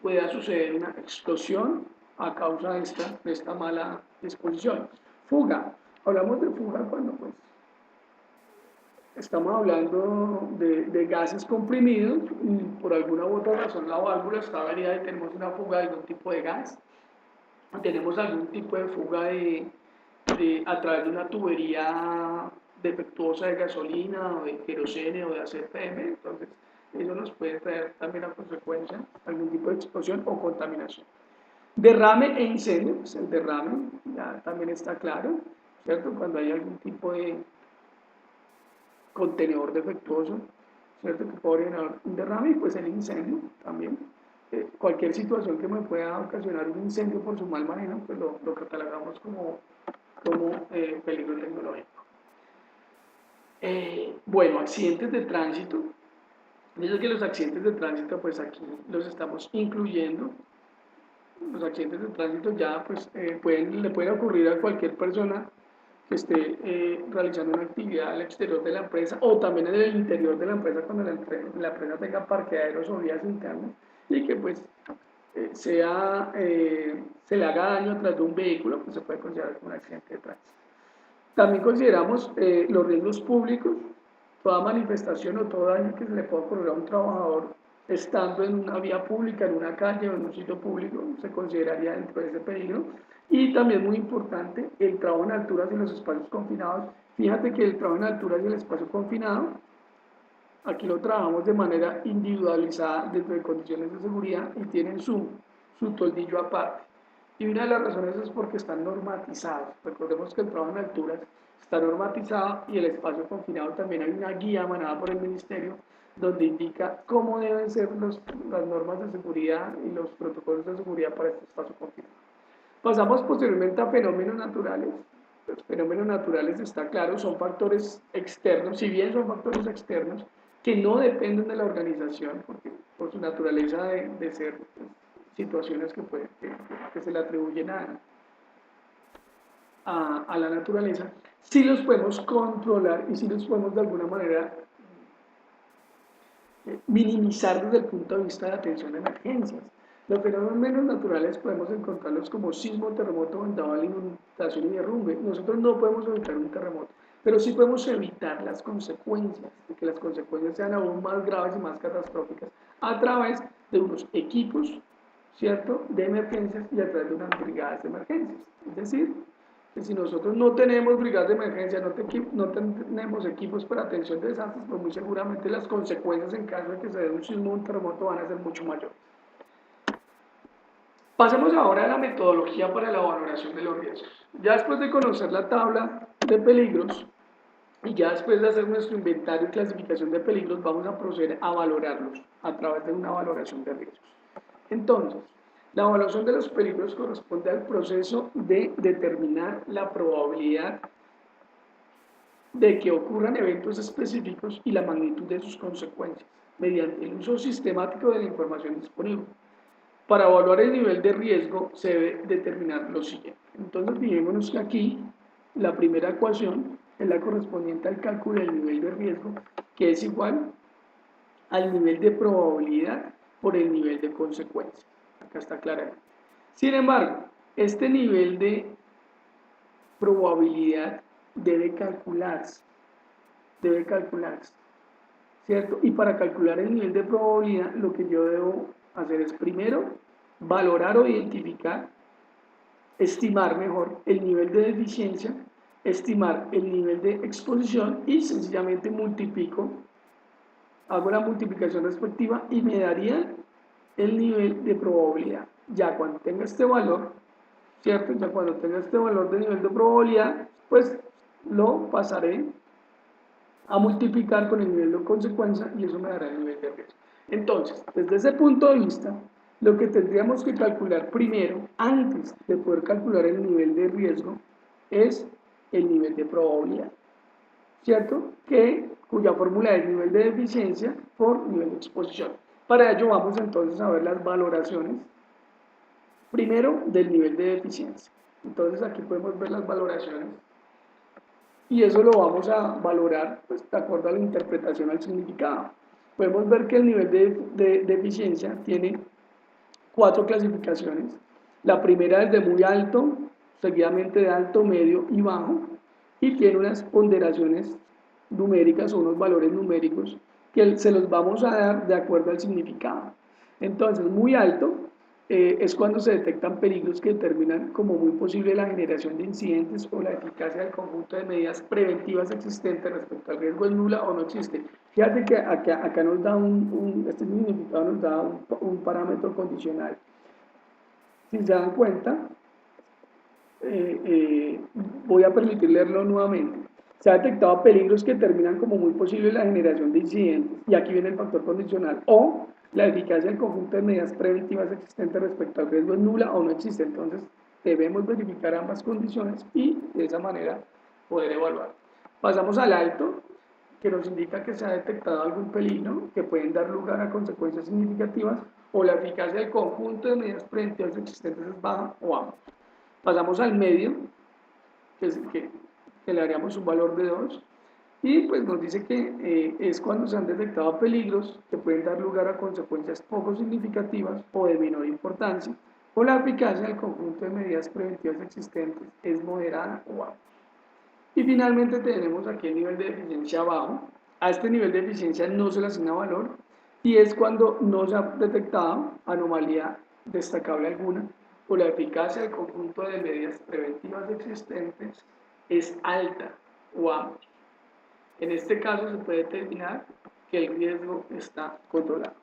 pueda suceder una explosión a causa de esta mala disposición. Fuga. Hablamos de fuga cuando pues, estamos hablando de gases comprimidos y por alguna u otra razón la válvula está averiada y tenemos una fuga de algún tipo de gas. Tenemos algún tipo de fuga a través de una tubería defectuosa de gasolina o de querosene o de ACPM, entonces eso nos puede traer también a consecuencia algún tipo de explosión o contaminación. Derrame e incendio, pues el derrame ya también está claro, ¿cierto? Cuando hay algún tipo de contenedor defectuoso, ¿cierto? Que puede originar un derrame y pues el incendio también. Cualquier situación que me pueda ocasionar un incendio por su mal manejo, pues lo catalogamos como peligro tecnológico. Bueno, accidentes de tránsito. Dice que los accidentes de tránsito, pues aquí los estamos incluyendo. Los accidentes de tránsito ya pues, le pueden ocurrir a cualquier persona que esté realizando una actividad al exterior de la empresa o también en el interior de la empresa cuando la empresa tenga parqueaderos o vías internas y que pues se le haga daño a través de un vehículo, pues se puede considerar como un accidente de tránsito. También consideramos los riesgos públicos, toda manifestación o todo daño que se le pueda ocurrir a un trabajador estando en una vía pública, en una calle o en un sitio público, se consideraría dentro de ese peligro. Y también muy importante, el trabajo en alturas y en los espacios confinados. Fíjate que el trabajo en alturas y el espacio confinado, aquí lo trabajamos de manera individualizada dentro de condiciones de seguridad y tienen su toldillo aparte. Y una de las razones es porque están normatizados. Recordemos que el trabajo en alturas está normatizado y el espacio confinado también hay una guía emanada por el Ministerio donde indica cómo deben ser las normas de seguridad y los protocolos de seguridad para este espacio confinado. Pasamos posteriormente a fenómenos naturales. Los fenómenos naturales, está claro, son factores externos, si bien son factores externos, que no dependen de la organización, porque por su naturaleza de ser pues, situaciones que se le atribuyen a la naturaleza, sí los podemos controlar y sí los podemos de alguna manera minimizar desde el punto de vista de atención a emergencias. Los fenómenos naturales podemos encontrarlos como sismo, terremoto, vendaval, inundación y derrumbe. Nosotros no podemos evitar un terremoto, pero sí podemos evitar las consecuencias, de que las consecuencias sean aún más graves y más catastróficas a través de unos equipos, ¿cierto?, de emergencias y a través de unas brigadas de emergencias. Es decir, que si nosotros no tenemos brigadas de emergencia, no tenemos equipos para atención de desastres, pues muy seguramente las consecuencias en caso de que se dé un sismo o un terremoto van a ser mucho mayores. Pasemos ahora a la metodología para la valoración de los riesgos. Ya después de conocer la tabla de peligros y ya después de hacer nuestro inventario y clasificación de peligros, vamos a proceder a valorarlos a través de una valoración de riesgos. Entonces, la evaluación de los peligros corresponde al proceso de determinar la probabilidad de que ocurran eventos específicos y la magnitud de sus consecuencias, mediante el uso sistemático de la información disponible. Para evaluar el nivel de riesgo se debe determinar lo siguiente. Entonces, fijémonos que aquí la primera ecuación es la correspondiente al cálculo del nivel de riesgo, que es igual al nivel de probabilidad por el nivel de consecuencia. Acá está clara. Sin embargo, este nivel de probabilidad debe calcularse, ¿cierto? Y para calcular el nivel de probabilidad, lo que yo debo hacer es primero valorar o identificar, estimar mejor el nivel de deficiencia, estimar el nivel de exposición y sencillamente multiplico, hago la multiplicación respectiva y me daría el nivel de probabilidad. Ya cuando tenga este valor, ¿cierto? Ya cuando tenga este valor de nivel de probabilidad, pues lo pasaré a multiplicar con el nivel de consecuencia y eso me dará el nivel de riesgo. Entonces, desde ese punto de vista, lo que tendríamos que calcular primero, antes de poder calcular el nivel de riesgo, es el nivel de probabilidad, ¿cierto? Cuya fórmula es nivel de deficiencia por nivel de exposición. Para ello vamos entonces a ver las valoraciones, primero del nivel de deficiencia. Entonces aquí podemos ver las valoraciones y eso lo vamos a valorar pues, de acuerdo a la interpretación al significado. Podemos ver que el nivel de eficiencia tiene 4 clasificaciones. La primera es de muy alto, seguidamente de alto, medio y bajo, y tiene unas ponderaciones numéricas o unos valores numéricos que se los vamos a dar de acuerdo al significado. Entonces, muy alto es cuando se detectan peligros que determinan como muy posible la generación de incidentes o la eficacia del conjunto de medidas preventivas existentes respecto al riesgo es nula o no existe. Fíjate que acá nos da este significado nos da un parámetro condicional. Si se dan cuenta, voy a permitir leerlo nuevamente. Se ha detectado peligros que determinan como muy posible la generación de incidentes, y aquí viene el factor condicional, o la eficacia del conjunto de medidas preventivas existentes respecto al riesgo es nula o no existe. Entonces, debemos verificar ambas condiciones y de esa manera poder evaluar. Pasamos al alto, que nos indica que se ha detectado algún peligro que pueden dar lugar a consecuencias significativas, o la eficacia del conjunto de medidas preventivas existentes es baja o ambos. Pasamos al medio, que le haríamos un valor de 2, y pues nos dice que es cuando se han detectado peligros que pueden dar lugar a consecuencias poco significativas o de menor importancia, o la eficacia del conjunto de medidas preventivas existentes es moderada o baja. Y finalmente tenemos aquí el nivel de eficiencia bajo. A este nivel de eficiencia no se le asigna valor y es cuando no se ha detectado anomalía destacable alguna o la eficacia del conjunto de medidas preventivas existentes es alta o amplia. En este caso se puede determinar que el riesgo está controlado.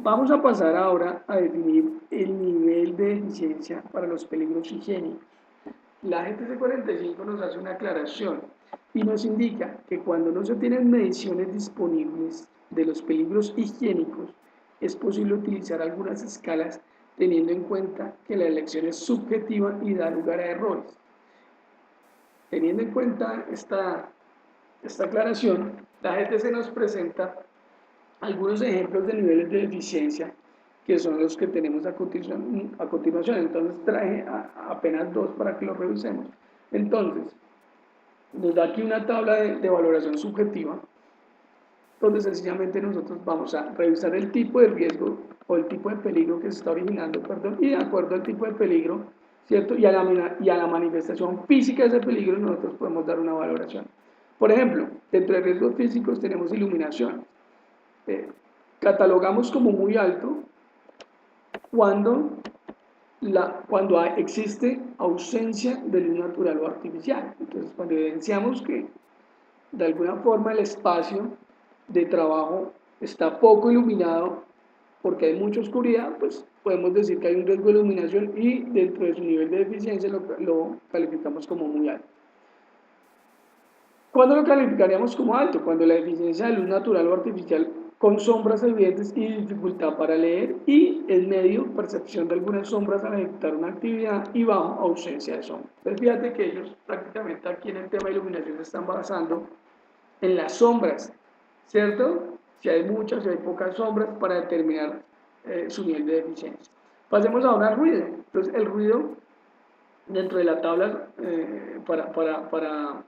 Vamos a pasar ahora a definir el nivel de eficiencia para los peligros higiénicos. La GTC 45 nos hace una aclaración y nos indica que cuando no se tienen mediciones disponibles de los peligros higiénicos, es posible utilizar algunas escalas teniendo en cuenta que la elección es subjetiva y da lugar a errores. Teniendo en cuenta esta aclaración, la GTC nos presenta algunos ejemplos de niveles de eficiencia que son los que tenemos a continuación. Entonces traje apenas dos para que los revisemos. Entonces, nos da aquí una tabla de valoración subjetiva, donde sencillamente nosotros vamos a revisar el tipo de riesgo o el tipo de peligro que se está originando, perdón, y de acuerdo al tipo de peligro, ¿cierto? Y a la manifestación física de ese peligro nosotros podemos dar una valoración. Por ejemplo, dentro de riesgos físicos tenemos iluminación. Eh, Catalogamos como muy alto cuando, existe ausencia de luz natural o artificial. Entonces, cuando evidenciamos que de alguna forma el espacio de trabajo está poco iluminado porque hay mucha oscuridad, pues podemos decir que hay un riesgo de iluminación y dentro de su nivel de eficiencia lo calificamos como muy alto. ¿Cuándo lo calificaríamos como alto? Cuando la eficiencia de luz natural o artificial con sombras evidentes y dificultad para leer y el medio, percepción de algunas sombras al ejecutar una actividad y bajo ausencia de sombra. Entonces fíjate que ellos prácticamente aquí en el tema de iluminación se están basando en las sombras, ¿cierto? Si hay muchas, si hay pocas sombras para determinar su nivel de eficiencia. Pasemos ahora al ruido. Entonces el ruido dentro de la tabla para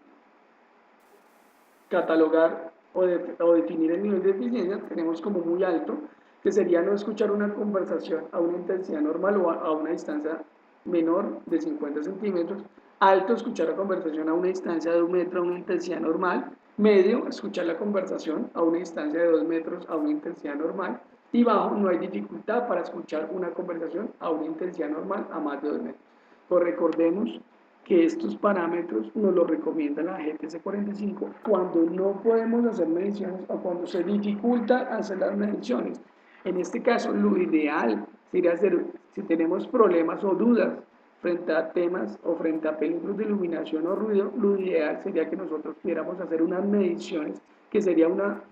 catalogar o definir el nivel de eficiencia tenemos como muy alto, que sería no escuchar una conversación a una intensidad normal o a una distancia menor de 50 centímetros. Alto, escuchar la conversación a una distancia de 1 metro a una intensidad normal. Medio, escuchar la conversación a una distancia de 2 metros a una intensidad normal. Y bajo, no hay dificultad para escuchar una conversación a una intensidad normal a más de 2 metros. Pues recordemos que estos parámetros nos los recomienda la GTC 45 cuando no podemos hacer mediciones o cuando se dificulta hacer las mediciones. En este caso, lo ideal sería hacer, si tenemos problemas o dudas frente a temas o frente a peligros de iluminación o ruido, lo ideal sería que nosotros pudiéramos hacer unas mediciones que sería una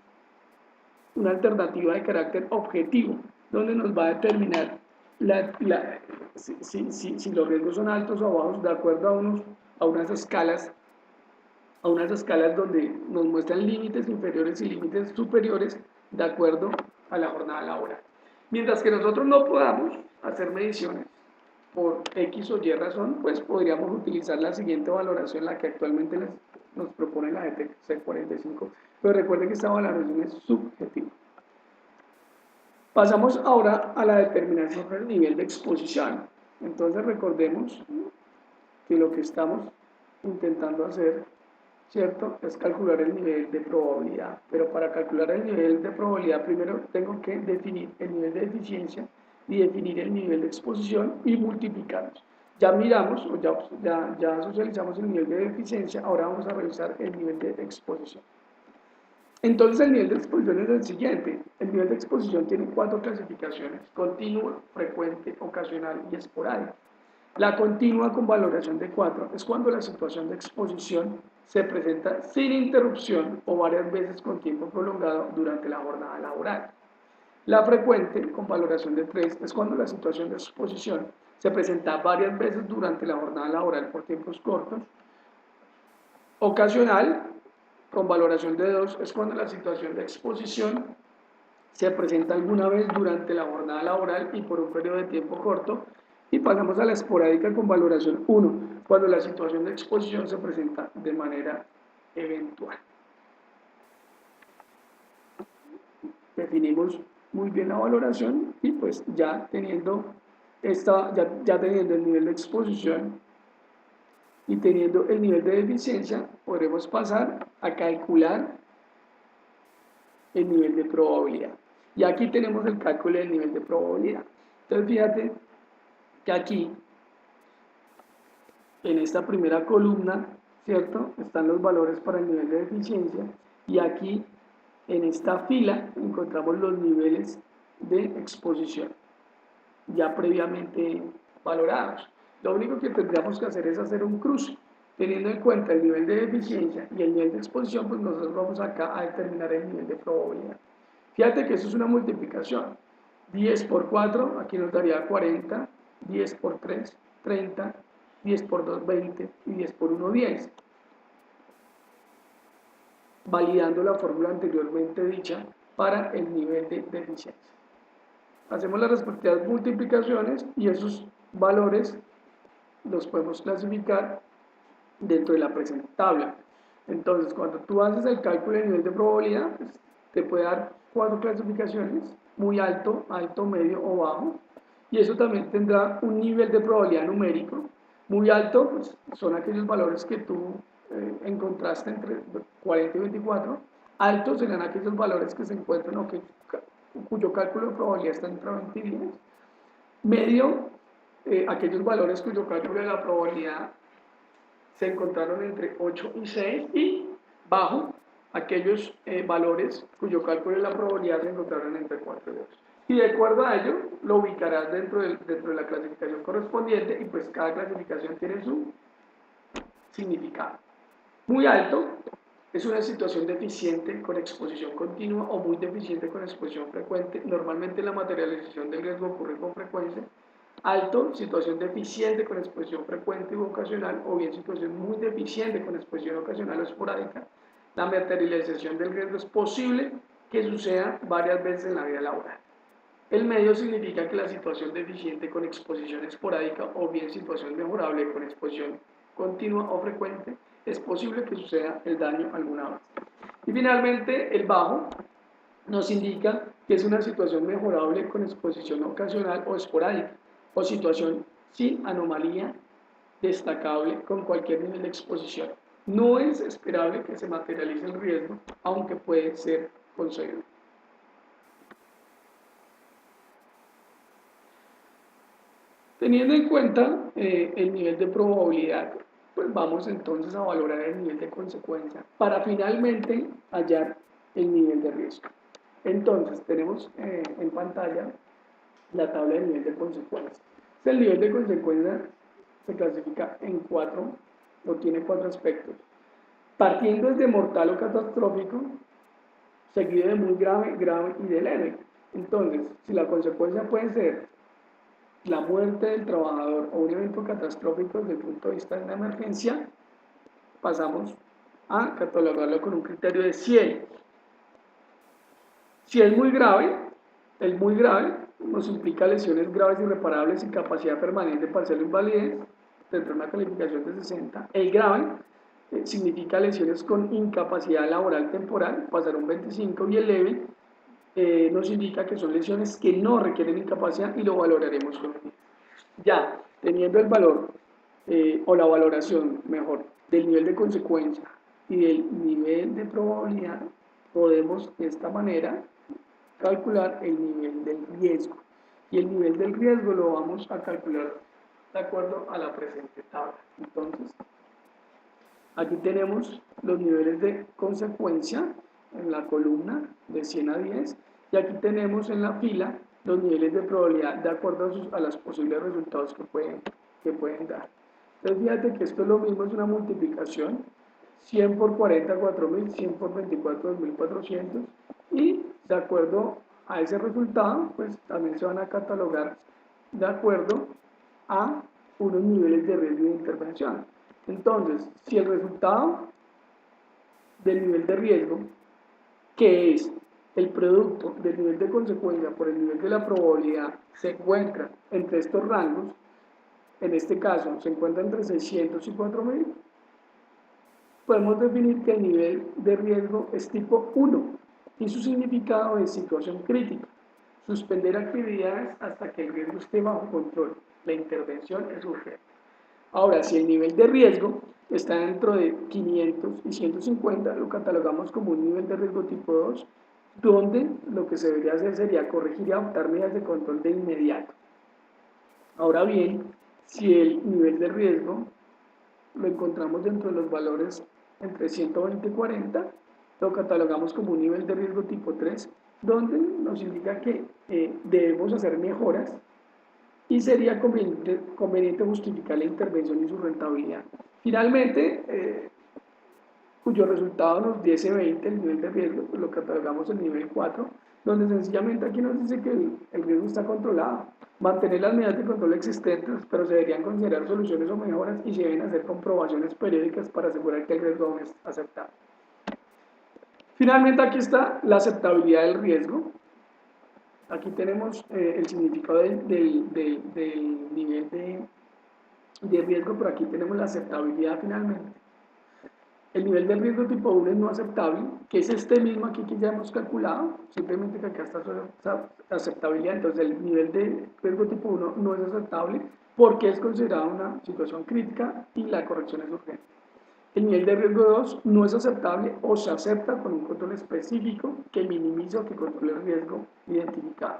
alternativa de carácter objetivo, donde nos va a determinar si los riesgos son altos o bajos de acuerdo a unas escalas donde nos muestran límites inferiores y límites superiores de acuerdo a la jornada laboral. Mientras que nosotros no podamos hacer mediciones por X o Y razón, pues podríamos utilizar la siguiente valoración, la que actualmente nos propone la GTC 45, pero recuerden que esta valoración es subjetiva. Pasamos ahora a la determinación del nivel de exposición. Entonces recordemos que lo que estamos intentando hacer, ¿cierto?, es calcular el nivel de probabilidad. Pero para calcular el nivel de probabilidad primero tengo que definir el nivel de eficiencia y definir el nivel de exposición y multiplicarlos. Ya miramos o ya socializamos el nivel de eficiencia, ahora vamos a revisar el nivel de exposición. Entonces el nivel de exposición es el siguiente. El nivel de exposición tiene 4 clasificaciones: continua, frecuente, ocasional y esporádica. La continua con valoración de 4 es cuando la situación de exposición se presenta sin interrupción o varias veces con tiempo prolongado durante la jornada laboral. La frecuente con valoración de 3 es cuando la situación de exposición se presenta varias veces durante la jornada laboral por tiempos cortos. Ocasional con valoración de 2 es cuando la situación de exposición se presenta alguna vez durante la jornada laboral y por un periodo de tiempo corto. Y pasamos a la esporádica con valoración 1, cuando la situación de exposición se presenta de manera eventual. Definimos muy bien la valoración y pues ya teniendo el nivel de exposición y teniendo el nivel de eficiencia, podremos pasar a calcular el nivel de probabilidad. Y aquí tenemos el cálculo del nivel de probabilidad. Entonces fíjate que aquí, en esta primera columna, ¿cierto?, están los valores para el nivel de eficiencia y aquí, en esta fila, encontramos los niveles de exposición ya previamente valorados. Lo único que tendríamos que hacer es hacer un cruce. Teniendo en cuenta el nivel de eficiencia y el nivel de exposición, pues nosotros vamos acá a determinar el nivel de probabilidad. Fíjate que eso es una multiplicación. 10 por 4, aquí nos daría 40, 10 por 3, 30, 10 por 2, 20 y 10 por 1, 10. Validando la fórmula anteriormente dicha para el nivel de eficiencia. Hacemos las respectivas multiplicaciones y esos valores los podemos clasificar dentro de la presente tabla. Entonces, cuando tú haces el cálculo de nivel de probabilidad, pues, te puede dar 4 clasificaciones, muy alto, alto, medio o bajo, y eso también tendrá un nivel de probabilidad numérico. Muy alto, pues, son aquellos valores que tú encontraste entre 40 y 24. Altos serán aquellos valores que se encuentran o cuyo cálculo de probabilidad está entre 20 y 10. Medio, aquellos valores cuyo cálculo de la probabilidad se encontraron entre 8 y 6, y bajo, aquellos valores cuyo cálculo de la probabilidad se encontraron entre 4 y 8. Y de acuerdo a ello, lo ubicarás dentro de la clasificación correspondiente, y pues cada clasificación tiene su significado. Muy alto es una situación deficiente con exposición continua o muy deficiente con exposición frecuente. Normalmente la materialización del riesgo ocurre con frecuencia. Alto, situación deficiente con exposición frecuente u ocasional, o bien situación muy deficiente con exposición ocasional o esporádica. La materialización del riesgo es posible que suceda varias veces en la vida laboral. El medio significa que la situación deficiente con exposición esporádica o bien situación mejorable con exposición continua o frecuente, es posible que suceda el daño alguna vez. Y finalmente, el bajo nos indica que es una situación mejorable con exposición ocasional o esporádica, o situación sin anomalía destacable con cualquier nivel de exposición. No es esperable que se materialice el riesgo, aunque puede ser concebible. Teniendo en cuenta el nivel de probabilidad, pues vamos entonces a valorar el nivel de consecuencia para finalmente hallar el nivel de riesgo. Entonces, tenemos en pantalla la tabla de nivel de consecuencia. El nivel de consecuencia se clasifica en 4, o tiene 4 aspectos. Partiendo desde mortal o catastrófico, seguido de muy grave, grave y de leve. Entonces, si la consecuencia puede ser la muerte del trabajador o un evento catastrófico desde el punto de vista de una emergencia, pasamos a catalogarlo con un criterio de 100. Si es muy grave, el muy grave nos implica lesiones graves irreparables, incapacidad permanente, parcial o invalidez, tendrá una calificación de 60. El grave significa lesiones con incapacidad laboral temporal, pasará un 25, y el leve nos indica que son lesiones que no requieren incapacidad, y lo valoraremos con un 10. Ya, teniendo el valor o la valoración, mejor, del nivel de consecuencia y del nivel de probabilidad, podemos de esta manera calcular el nivel del riesgo. Y el nivel del riesgo lo vamos a calcular de acuerdo a la presente tabla. Entonces, aquí tenemos los niveles de consecuencia en la columna de 100 a 10, y aquí tenemos en la fila los niveles de probabilidad de acuerdo a los posibles resultados que pueden dar. Entonces fíjate que esto es lo mismo, es una multiplicación: 100 por 40, 4000, 100 por 24, 2400, y de acuerdo a ese resultado, pues también se van a catalogar de acuerdo a unos niveles de riesgo de intervención. Entonces, si el resultado del nivel de riesgo, que es el producto del nivel de consecuencia por el nivel de la probabilidad, se encuentra entre estos rangos, en este caso se encuentra entre 600 y 4000, podemos definir que el nivel de riesgo es tipo 1, y su significado es situación crítica: suspender actividades hasta que el riesgo esté bajo control, la intervención es urgente. Ahora, si el nivel de riesgo está dentro de 500 y 150, lo catalogamos como un nivel de riesgo tipo 2, donde lo que se debería hacer sería corregir y adoptar medidas de control de inmediato. Ahora bien, si el nivel de riesgo lo encontramos dentro de los valores entre 120 y 40, lo catalogamos como un nivel de riesgo tipo 3, donde nos indica que debemos hacer mejoras y sería conveniente justificar la intervención y su rentabilidad. Finalmente, cuyo resultado nos diese 20, el nivel de riesgo, pues lo catalogamos en nivel 4, donde sencillamente aquí nos dice que el riesgo está controlado. Mantener las medidas de control existentes, pero se deberían considerar soluciones o mejoras y se deben hacer comprobaciones periódicas para asegurar que el riesgo aún es aceptable. Finalmente aquí está la aceptabilidad del riesgo. Aquí tenemos el significado del nivel de riesgo, pero aquí tenemos la aceptabilidad finalmente. El nivel de riesgo tipo 1 es no aceptable, que es este mismo aquí que ya hemos calculado, simplemente que acá está su aceptabilidad, entonces el nivel de riesgo tipo 1 no es aceptable porque es considerada una situación crítica y la corrección es urgente. El nivel de riesgo 2 no es aceptable o se acepta con un control específico que minimice o que controle el riesgo identificado.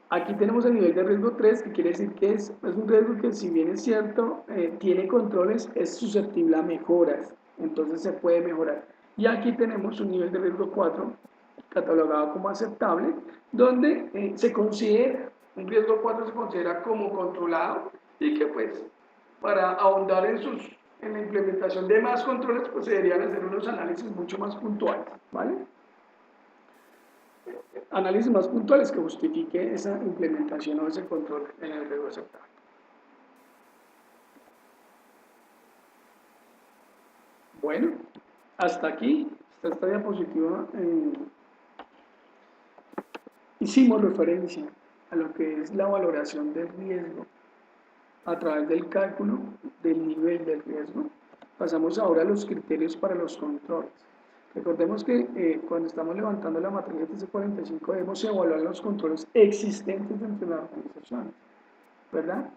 Aquí tenemos el nivel de riesgo 3, que quiere decir que es un riesgo que, si bien es cierto, tiene controles, es susceptible a mejoras, entonces se puede mejorar. Y aquí tenemos un nivel de riesgo 4, catalogado como aceptable, donde se considera, un riesgo 4 se considera como controlado y que pues para ahondar en la implementación de más controles, pues se deberían hacer unos análisis mucho más puntuales, ¿vale? Análisis más puntuales que justifique esa implementación o ese control en el riesgo aceptable. Bueno, hasta aquí, hasta esta diapositiva, hicimos referencia a lo que es la valoración del riesgo a través del cálculo del nivel del riesgo. Pasamos ahora a los criterios para los controles. Recordemos que cuando estamos levantando la matriz TC45 debemos evaluar los controles existentes dentro de la organización, ¿verdad?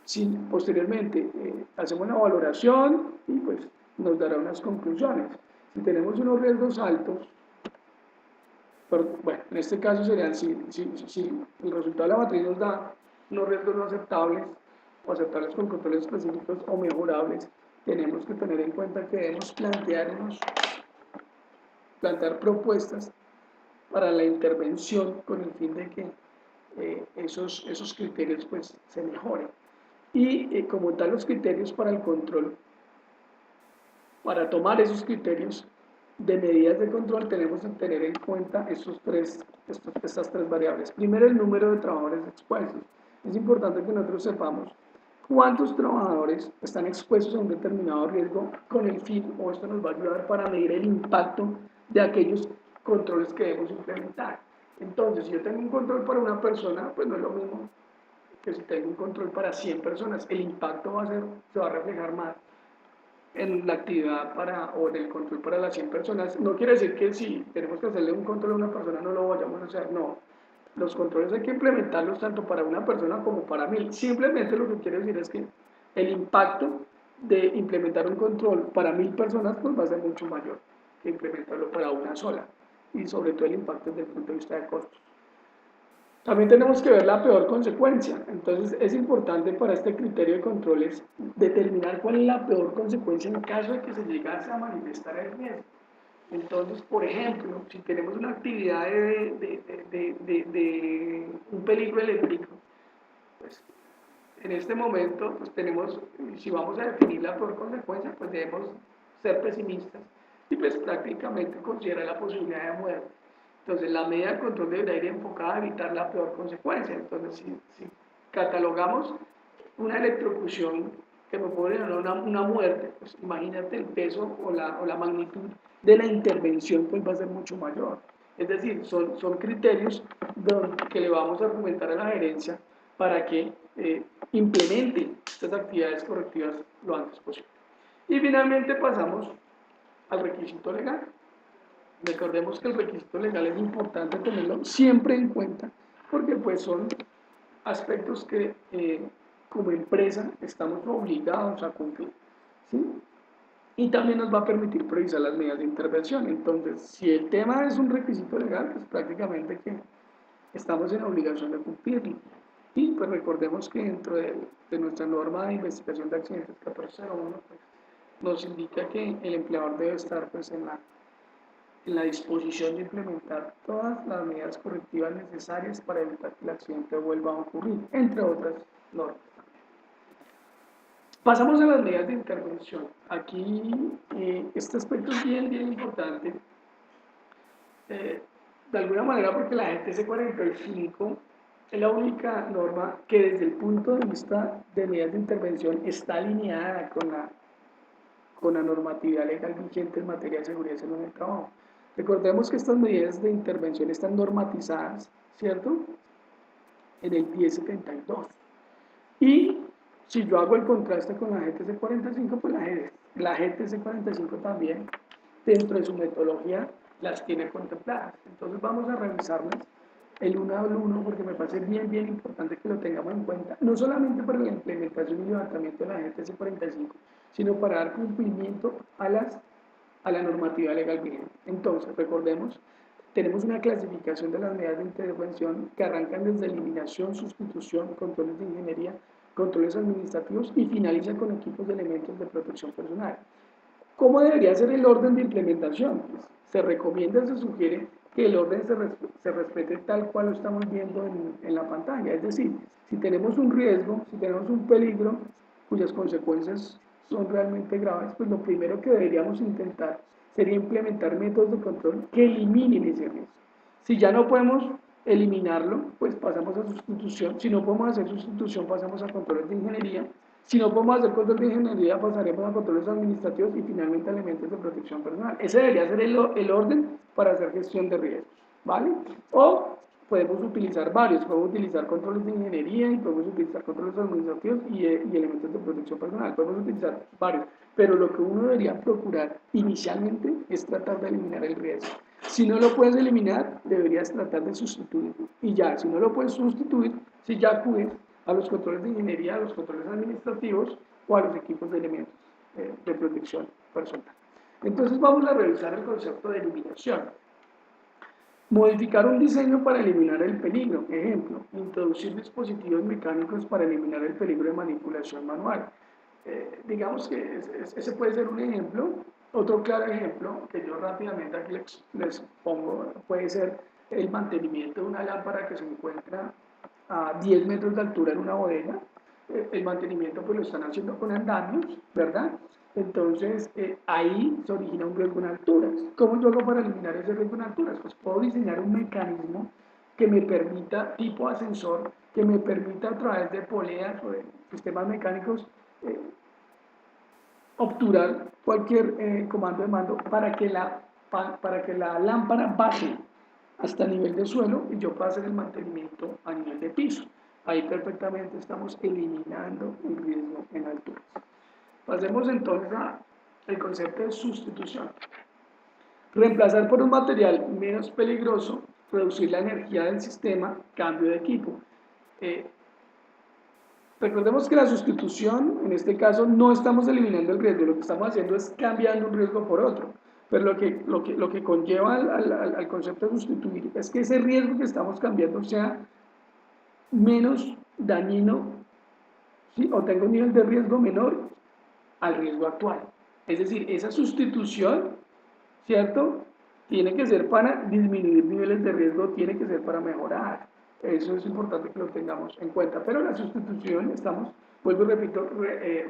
Si posteriormente hacemos la valoración y pues nos dará unas conclusiones. Si tenemos unos riesgos altos, bueno, en este caso serían si el resultado de la matriz nos da unos riesgos no aceptables o aceptables con controles específicos o mejorables, tenemos que tener en cuenta que debemos plantear propuestas para la intervención con el fin de que esos criterios pues se mejoren. Y como tal, los criterios para el control, para tomar esos criterios de medidas de control, tenemos que tener en cuenta estas tres variables. Primero, el número de trabajadores expuestos. Es importante que nosotros sepamos cuántos trabajadores están expuestos a un determinado riesgo con el fin, o esto nos va a ayudar para medir el impacto de aquellos controles que debemos implementar. Entonces, si yo tengo un control para una persona, pues no es lo mismo que si tengo un control para 100 personas. El impacto se va a reflejar más en la actividad o en el control para las 100 personas. No quiere decir que si tenemos que hacerle un control a una persona no lo vayamos a hacer, no. Los controles hay que implementarlos tanto para una persona como para 1000. Simplemente lo que quiere decir es que el impacto de implementar un control para 1000 personas pues va a ser mucho mayor que implementarlo para una sola. Y sobre todo el impacto desde el punto de vista de costos. También tenemos que ver la peor consecuencia. Entonces es importante para este criterio de controles determinar cuál es la peor consecuencia en caso de que se llegase a manifestar el riesgo. Entonces, por ejemplo, si tenemos una actividad de un peligro eléctrico, pues en este momento pues tenemos, si vamos a definir la peor consecuencia, pues debemos ser pesimistas y pues prácticamente considerar la posibilidad de muerte. Entonces, la medida de control debería ir enfocada a evitar la peor consecuencia. Entonces, si catalogamos una electrocución que me puede generar una muerte, pues imagínate el peso o la magnitud de la intervención, pues va a ser mucho mayor. Es decir, son criterios que le vamos a argumentar a la gerencia para que implemente estas actividades correctivas lo antes posible. Y finalmente pasamos al requisito legal. Recordemos que el requisito legal es importante tenerlo siempre en cuenta porque pues son aspectos que como empresa estamos obligados a cumplir, ¿sí? Y también nos va a permitir precisar las medidas de intervención. Entonces, si el tema es un requisito legal, pues prácticamente que estamos en obligación de cumplirlo. Y pues recordemos que dentro de nuestra norma de investigación de accidentes 1401, pues, nos indica que el empleador debe estar pues, en la disposición de implementar todas las medidas correctivas necesarias para evitar que el accidente vuelva a ocurrir, entre otras normas. Pasamos a las medidas de intervención. Aquí este aspecto es bien importante, de alguna manera porque la GTC 45 es la única norma que desde el punto de vista de medidas de intervención está alineada con la normatividad legal vigente en materia de seguridad y salud en el trabajo. Recordemos que estas medidas de intervención están normatizadas, ¿cierto? En el 1072. Y si yo hago el contraste con la GTC 45, pues la GTC 45 también, dentro de su metodología, las tiene contempladas. Entonces vamos a revisarlas el uno al uno porque me parece bien importante que lo tengamos en cuenta, no solamente para la implementación y levantamiento de la GTC 45, sino para dar cumplimiento a la normativa legal vigente. Entonces, recordemos, tenemos una clasificación de las medidas de intervención que arrancan desde eliminación, sustitución, controles de ingeniería, controles administrativos y finalizan con equipos de elementos de protección personal. ¿Cómo debería ser el orden de implementación? Pues, se recomienda, se sugiere que el orden se respete tal cual lo estamos viendo en la pantalla. Es decir, si tenemos un riesgo, si tenemos un peligro cuyas consecuencias son realmente graves, pues lo primero que deberíamos intentar sería implementar métodos de control que eliminen ese riesgo. Si ya no podemos eliminarlo, pues pasamos a sustitución. Si no podemos hacer sustitución, pasamos a controles de ingeniería. Si no podemos hacer control de ingeniería, pasaremos a controles administrativos y finalmente a elementos de protección personal. Ese debería ser el orden para hacer gestión de riesgos, ¿vale? O podemos utilizar varios, podemos utilizar controles de ingeniería y podemos utilizar controles administrativos y elementos de protección personal, podemos utilizar varios, pero lo que uno debería procurar inicialmente es tratar de eliminar el riesgo. Si no lo puedes eliminar, deberías tratar de sustituirlo. Y ya, si no lo puedes sustituir, si ya acudes a los controles de ingeniería, a los controles administrativos o a los equipos de elementos de protección personal. Entonces vamos a revisar el concepto de eliminación. Modificar un diseño para eliminar el peligro. Ejemplo, introducir dispositivos mecánicos para eliminar el peligro de manipulación manual. Digamos que ese puede ser un ejemplo. Otro claro ejemplo que yo rápidamente aquí les pongo puede ser el mantenimiento de una lámpara que se encuentra a 10 metros de altura en una bodega. El mantenimiento pues lo están haciendo con andamios, ¿verdad? Entonces ahí se origina un riesgo en alturas. ¿Cómo yo hago para eliminar ese riesgo en alturas? Pues puedo diseñar un mecanismo que me permita, tipo ascensor, que me permita a través de poleas o de sistemas mecánicos obturar cualquier comando de mando para que la lámpara baje hasta el nivel de suelo y yo pueda hacer el mantenimiento a nivel de piso. Ahí perfectamente estamos eliminando el riesgo en alturas. Pasemos entonces al concepto de sustitución. Reemplazar por un material menos peligroso, reducir la energía del sistema, cambio de equipo. Recordemos que la sustitución, en este caso, no estamos eliminando el riesgo, lo que estamos haciendo es cambiando un riesgo por otro. Pero lo que conlleva al concepto de sustituir es que ese riesgo que estamos cambiando sea menos dañino, ¿sí? O tenga un nivel de riesgo menor al riesgo actual. Es decir, esa sustitución, ¿cierto? Tiene que ser para disminuir niveles de riesgo, tiene que ser para mejorar. Eso es importante que lo tengamos en cuenta. Pero la sustitución, estamos, vuelvo y repito,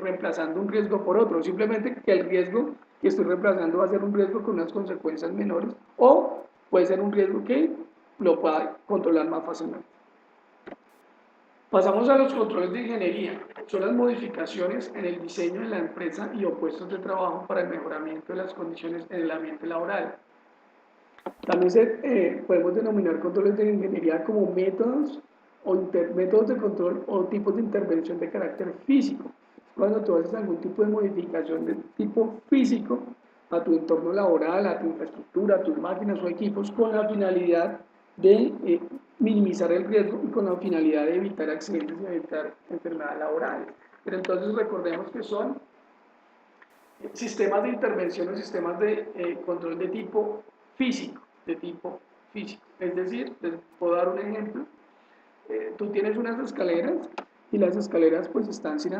reemplazando un riesgo por otro. Simplemente que el riesgo que estoy reemplazando va a ser un riesgo con unas consecuencias menores o puede ser un riesgo que lo pueda controlar más fácilmente. Pasamos a los controles de ingeniería. Son las modificaciones en el diseño de la empresa y o puestos de trabajo para el mejoramiento de las condiciones en el ambiente laboral. También podemos denominar controles de ingeniería como métodos métodos de control o tipos de intervención de carácter físico. Cuando tú haces algún tipo de modificación de tipo físico a tu entorno laboral, a tu infraestructura, a tus máquinas o equipos, con la finalidad de minimizar el riesgo y con la finalidad de evitar accidentes y evitar enfermedades laborales. Pero entonces recordemos que son sistemas de intervención o sistemas de control de tipo físico, Es decir, les puedo dar un ejemplo. Tú tienes unas escaleras y las escaleras pues están sin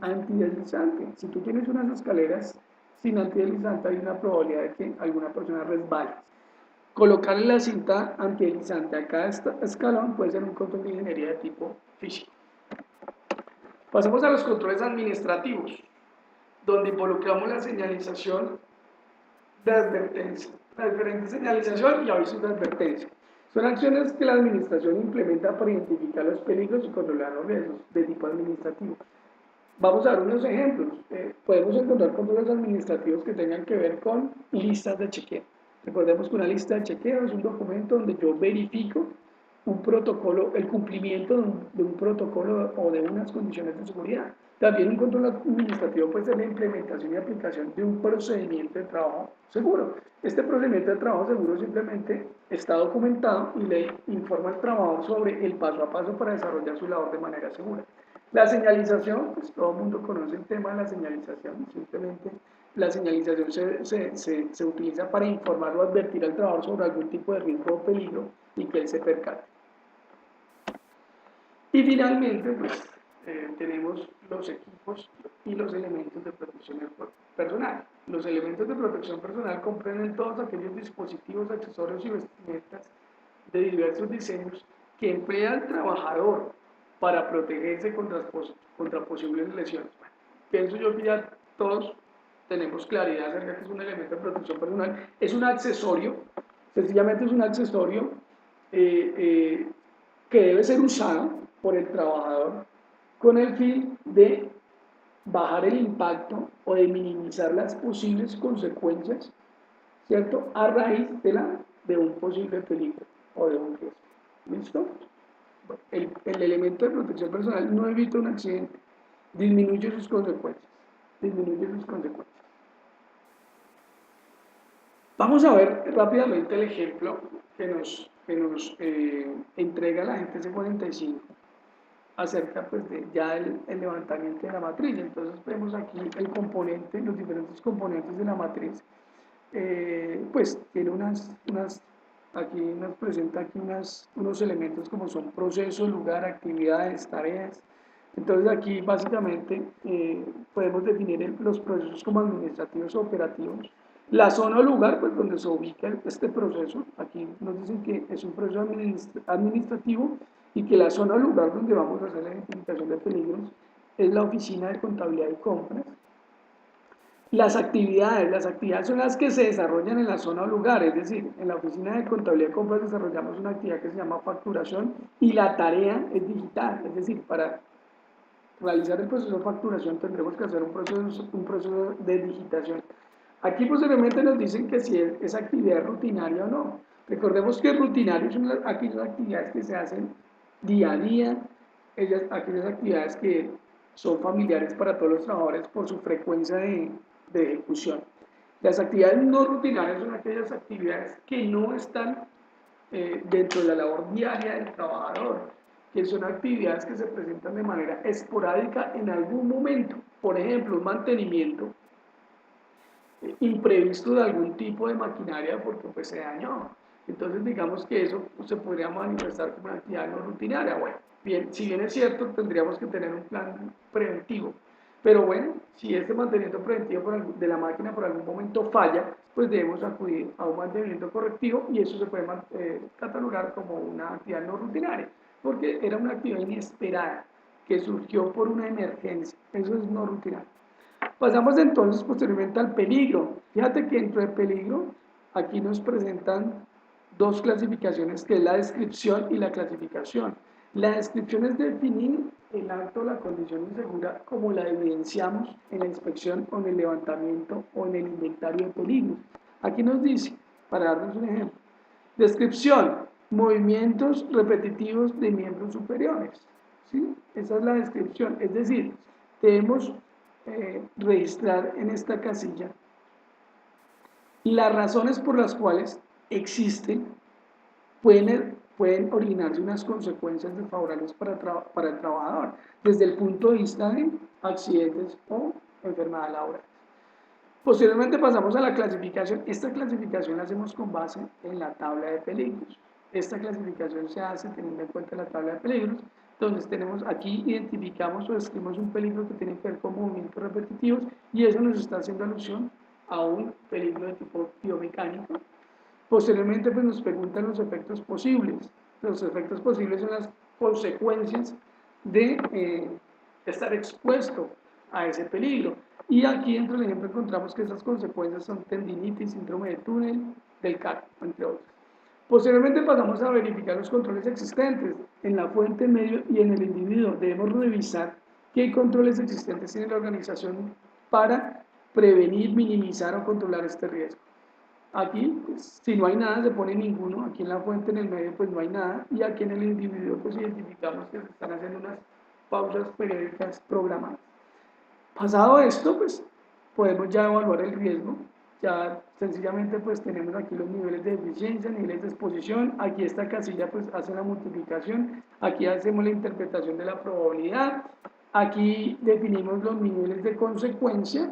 antideslizante. Si tú tienes unas escaleras sin antideslizante hay una probabilidad de que alguna persona resbale. Colocarle la cinta antideslizante a cada escalón puede ser un control de ingeniería de tipo físico. Pasamos a los controles administrativos, donde involucramos la señalización de advertencia, la diferente señalización y avisos de advertencia. Son acciones que la administración implementa para identificar los peligros y controlar los riesgos de tipo administrativo. Vamos a dar unos ejemplos. Podemos encontrar controles administrativos que tengan que ver con listas de chequeo. Recordemos que una lista de chequeo es un documento donde yo verifico un protocolo, el cumplimiento de un protocolo o de unas condiciones de seguridad. También un control administrativo puede ser la implementación y aplicación de un procedimiento de trabajo seguro. Este procedimiento de trabajo seguro simplemente está documentado y le informa al trabajador sobre el paso a paso para desarrollar su labor de manera segura. La señalización, pues todo el mundo conoce el tema de la señalización, simplemente la señalización se utiliza para informar o advertir al trabajador sobre algún tipo de riesgo o peligro y que él se percate. Y finalmente, pues, tenemos los equipos y los elementos de protección personal. Los elementos de protección personal comprenden todos aquellos dispositivos, accesorios y vestimentas de diversos diseños que emplea el trabajador para protegerse contra posibles lesiones. Bueno, pienso yo que ya todos tenemos claridad acerca de que es un elemento de protección personal. Es un accesorio, sencillamente es un accesorio que debe ser usado por el trabajador con el fin de bajar el impacto o de minimizar las posibles consecuencias, ¿cierto?, a raíz de un posible peligro o de un riesgo. ¿Listo? El elemento de protección personal no evita un accidente, disminuye sus consecuencias. Disminuye sus consecuencias. Vamos a ver rápidamente el ejemplo que nos entrega la gente C45 acerca pues, de ya el levantamiento de la matriz. Entonces vemos aquí el componente, los diferentes componentes de la matriz. Pues tiene aquí nos presenta aquí unos elementos como son procesos, lugar, actividades, tareas. Entonces aquí básicamente podemos definir los procesos como administrativos o operativos. La zona o lugar, pues donde se ubica este proceso, aquí nos dicen que es un proceso administrativo y que la zona o lugar donde vamos a hacer la identificación de peligros es la oficina de contabilidad y compras. Las actividades son las que se desarrollan en la zona o lugar, es decir, en la oficina de contabilidad y compras desarrollamos una actividad que se llama facturación y la tarea es digital, es decir, para realizar el proceso de facturación tendremos que hacer un proceso de digitación. Aquí posteriormente nos dicen que si esa actividad es rutinaria o no. Recordemos que rutinario son aquellas actividades que se hacen día a día, aquellas actividades que son familiares para todos los trabajadores por su frecuencia de ejecución. Las actividades no rutinarias son aquellas actividades que no están dentro de la labor diaria del trabajador, que son actividades que se presentan de manera esporádica en algún momento. Por ejemplo, un mantenimiento imprevisto de algún tipo de maquinaria porque pues se dañó. Entonces digamos que eso se podría manifestar como una actividad no rutinaria. Bueno, bien, si bien es cierto, tendríamos que tener un plan preventivo. Pero bueno, si este mantenimiento preventivo de la máquina por algún momento falla, pues debemos acudir a un mantenimiento correctivo y eso se puede catalogar como una actividad no rutinaria, porque era una actividad inesperada que surgió por una emergencia. Eso es no rutinario. Pasamos entonces posteriormente al peligro. Fíjate que dentro del peligro, aquí nos presentan dos clasificaciones, que es la descripción y la clasificación. La descripción es definir el acto o la condición insegura como la evidenciamos en la inspección o en el levantamiento o en el inventario de peligros. Aquí nos dice, para darnos un ejemplo, descripción, movimientos repetitivos de miembros superiores. ¿Sí? Esa es la descripción, es decir, debemos registrar en esta casilla las razones por las cuales existen, pueden originarse unas consecuencias desfavorables para el trabajador, desde el punto de vista de accidentes o enfermedad laboral. Posteriormente pasamos a la clasificación. Esta clasificación la hacemos con base en la tabla de peligros. Esta clasificación se hace teniendo en cuenta la tabla de peligros. Entonces aquí identificamos o describimos un peligro que tiene que ver con movimientos repetitivos y eso nos está haciendo alusión a un peligro de tipo biomecánico. Posteriormente, pues nos preguntan los efectos posibles. Los efectos posibles son las consecuencias de estar expuesto a ese peligro. Y aquí dentro del ejemplo encontramos que esas consecuencias son tendinitis, síndrome de túnel, del carpo, entre otros. Posteriormente pasamos a verificar los controles existentes en la fuente, medio y en el individuo. Debemos revisar qué controles existentes tiene la organización para prevenir, minimizar o controlar este riesgo. Aquí, pues, si no hay nada, se pone ninguno. Aquí en la fuente, en el medio, pues no hay nada. Y aquí en el individuo, pues identificamos que se están haciendo unas pausas periódicas programadas. Pasado esto, pues podemos ya evaluar el riesgo. Ya sencillamente pues tenemos aquí los niveles de eficiencia, niveles de exposición. Aquí esta casilla pues hace la multiplicación. Aquí hacemos la interpretación de la probabilidad. Aquí definimos los niveles de consecuencia.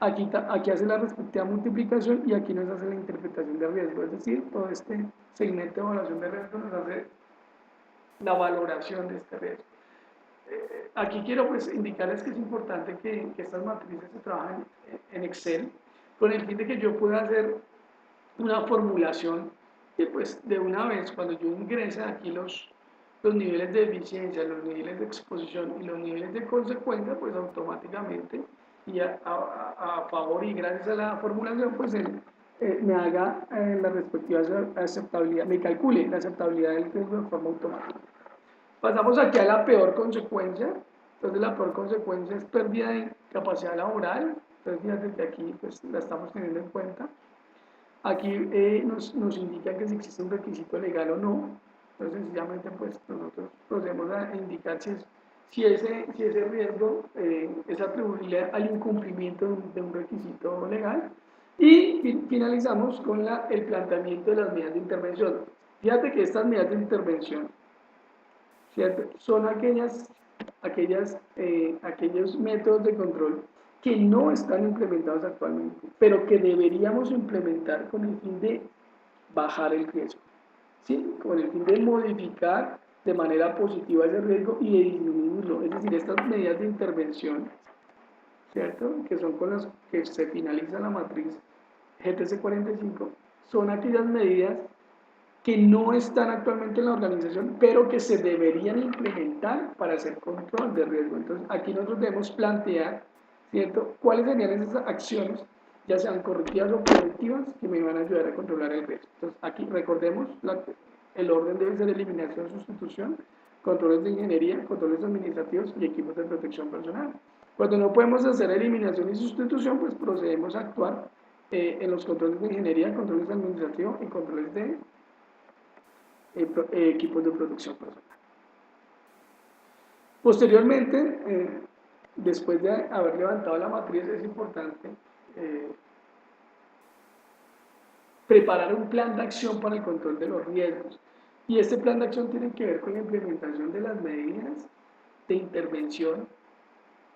Aquí hace la respectiva multiplicación y aquí nos hace la interpretación de riesgo. Es decir, todo este segmento de evaluación de riesgo nos hace la valoración de este riesgo. Aquí quiero pues indicarles que es importante que estas matrices se trabajen en Excel con el fin de que yo pueda hacer una formulación y pues de una vez cuando yo ingrese aquí los niveles de eficiencia, los niveles de exposición y los niveles de consecuencia, pues automáticamente y a favor y gracias a la formulación pues me haga la respectiva aceptabilidad, me calcule la aceptabilidad del riesgo de forma automática. Pasamos aquí a la peor consecuencia. Entonces la peor consecuencia es pérdida de capacidad laboral. Entonces fíjate que aquí pues la estamos teniendo en cuenta. Aquí nos indica que si existe un requisito legal o no. Entonces sencillamente pues nosotros procedemos a indicar si ese riesgo es atribuible al incumplimiento de un requisito legal. Y finalizamos con el planteamiento de las medidas de intervención. Fíjate que estas medidas de intervención, ¿cierto? Son aquellos métodos de control que no están implementados actualmente, pero que deberíamos implementar con el fin de bajar el riesgo, ¿sí? Con el fin de modificar de manera positiva ese riesgo y de disminuirlo. Es decir, estas medidas de intervención, ¿cierto? Que son con las que se finaliza la matriz GTC 45, son aquellas medidas que no están actualmente en la organización, pero que se deberían implementar para hacer control de riesgo. Entonces, aquí nosotros debemos plantear, ¿cierto?, cuáles serían esas acciones, ya sean correctivas o preventivas, que me van a ayudar a controlar el riesgo. Entonces, aquí recordemos, el orden debe ser eliminación, sustitución, controles de ingeniería, controles administrativos y equipos de protección personal. Cuando no podemos hacer eliminación y sustitución, pues procedemos a actuar en los controles de ingeniería, controles administrativos y controles de equipos de producción personal. Posteriormente, después de haber levantado la matriz, es importante preparar un plan de acción para el control de los riesgos. Y este plan de acción tiene que ver con la implementación de las medidas de intervención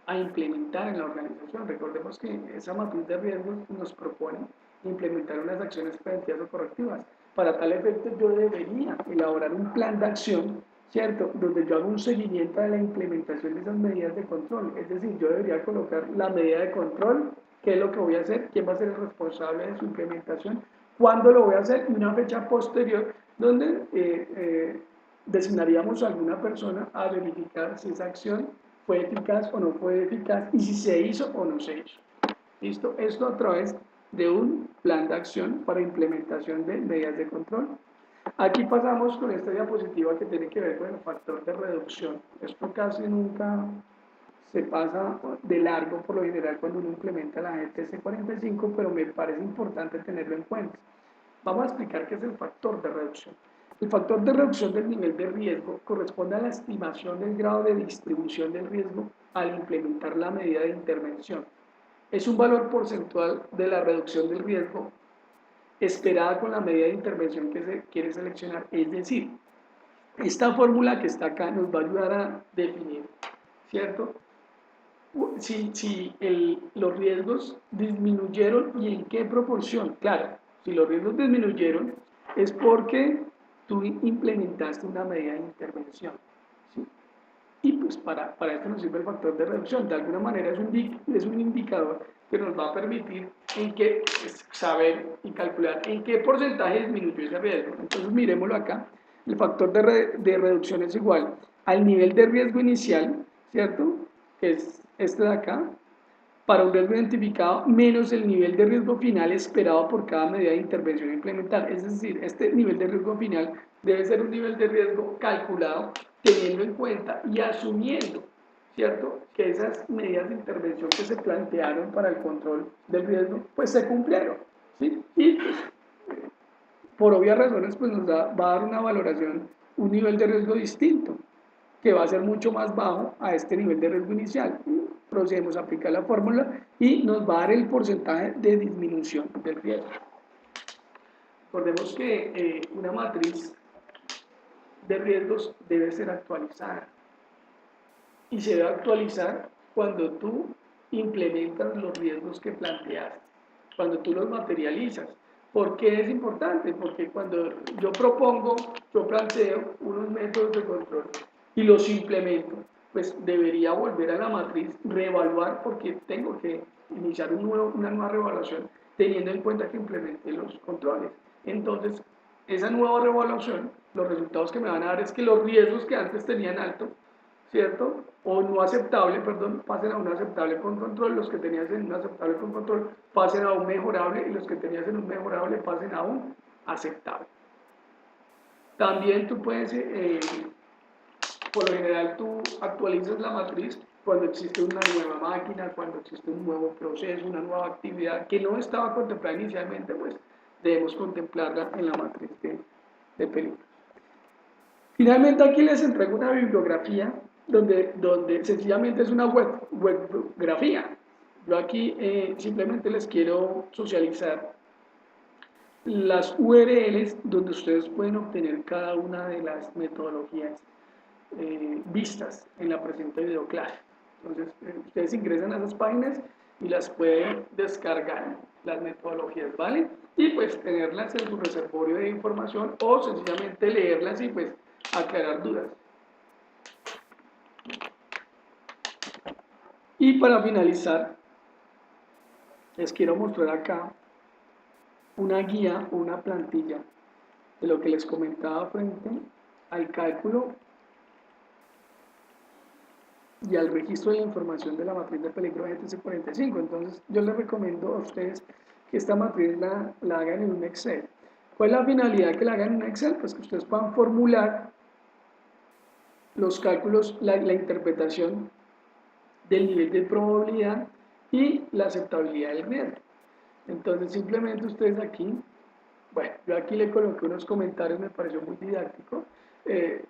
a implementar en la organización. Recordemos que esa matriz de riesgos nos propone implementar unas acciones preventivas o correctivas. Para tal efecto, yo debería elaborar un plan de acción, ¿cierto?, donde yo hago un seguimiento de la implementación de esas medidas de control. Es decir, yo debería colocar la medida de control, qué es lo que voy a hacer, quién va a ser el responsable de su implementación, cuándo lo voy a hacer y una fecha posterior donde designaríamos a alguna persona a verificar si esa acción fue eficaz o no fue eficaz y si se hizo o no se hizo. ¿Listo? Esto a través de un plan de acción para implementación de medidas de control. Aquí pasamos con esta diapositiva que tiene que ver con el factor de reducción. Esto casi nunca se pasa de largo por lo general cuando uno implementa la GTC 45, pero me parece importante tenerlo en cuenta. Vamos a explicar qué es el factor de reducción. El factor de reducción del nivel de riesgo corresponde a la estimación del grado de distribución del riesgo al implementar la medida de intervención. Es un valor porcentual de la reducción del riesgo esperada con la medida de intervención que se quiere seleccionar. Es decir, esta fórmula que está acá nos va a ayudar a definir, ¿cierto?, si los riesgos disminuyeron y en qué proporción. Claro, si los riesgos disminuyeron es porque tú implementaste una medida de intervención, ¿sí? Y pues para esto nos sirve el factor de reducción. De alguna manera es un indicador que nos va a permitir en qué, pues, saber y calcular en qué porcentaje disminuyó ese riesgo. Entonces miremoslo acá. El factor de reducción es igual al nivel de riesgo inicial, ¿cierto? Que es este de acá, para un riesgo identificado menos el nivel de riesgo final esperado por cada medida de intervención a implementar. Es decir, este nivel de riesgo final debe ser un nivel de riesgo calculado teniendo en cuenta y asumiendo, ¿cierto?, que esas medidas de intervención que se plantearon para el control del riesgo, pues se cumplieron, ¿sí? Y pues, por obvias razones, pues va a dar una valoración, un nivel de riesgo distinto, que va a ser mucho más bajo a este nivel de riesgo inicial. Procedemos a aplicar la fórmula y nos va a dar el porcentaje de disminución del riesgo. Recordemos que una matriz de riesgos debe ser actualizada y se debe actualizar cuando tú implementas los riesgos que planteaste, cuando tú los materializas. ¿Por qué es importante? Porque cuando yo planteo unos métodos de control y los implemento, pues debería volver a la matriz, reevaluar, porque tengo que iniciar una nueva reevaluación teniendo en cuenta que implementé los controles. Entonces, esa nueva reevaluación, los resultados que me van a dar es que los riesgos que antes tenían alto, ¿cierto? O no aceptable, perdón, pasen a un aceptable con control, los que tenías en un aceptable con control pasen a un mejorable y los que tenías en un mejorable pasen a un aceptable. También tú puedes, por lo general tú actualizas la matriz cuando existe una nueva máquina, cuando existe un nuevo proceso, una nueva actividad que no estaba contemplada inicialmente, pues debemos contemplarla en la matriz de peligro. Finalmente aquí les entrego una bibliografía donde sencillamente es una webgrafía. Yo aquí simplemente les quiero socializar las URLs donde ustedes pueden obtener cada una de las metodologías vistas en la presente videoclase. Entonces, ustedes ingresan a esas páginas y las pueden descargar, las metodologías, ¿vale? Y pues tenerlas en su reservorio de información o sencillamente leerlas y pues aclarar dudas. Y para finalizar, les quiero mostrar acá una guía o una plantilla de lo que les comentaba frente al cálculo y al registro de la información de la matriz de peligro GTC 45. Entonces, yo les recomiendo a ustedes que esta matriz la hagan en un Excel. ¿Cuál es la finalidad que la hagan en un Excel? Pues que ustedes puedan formular los cálculos, la interpretación del nivel de probabilidad y la aceptabilidad del riesgo. Entonces, simplemente ustedes aquí, bueno, yo aquí le coloqué unos comentarios, me pareció muy didáctico.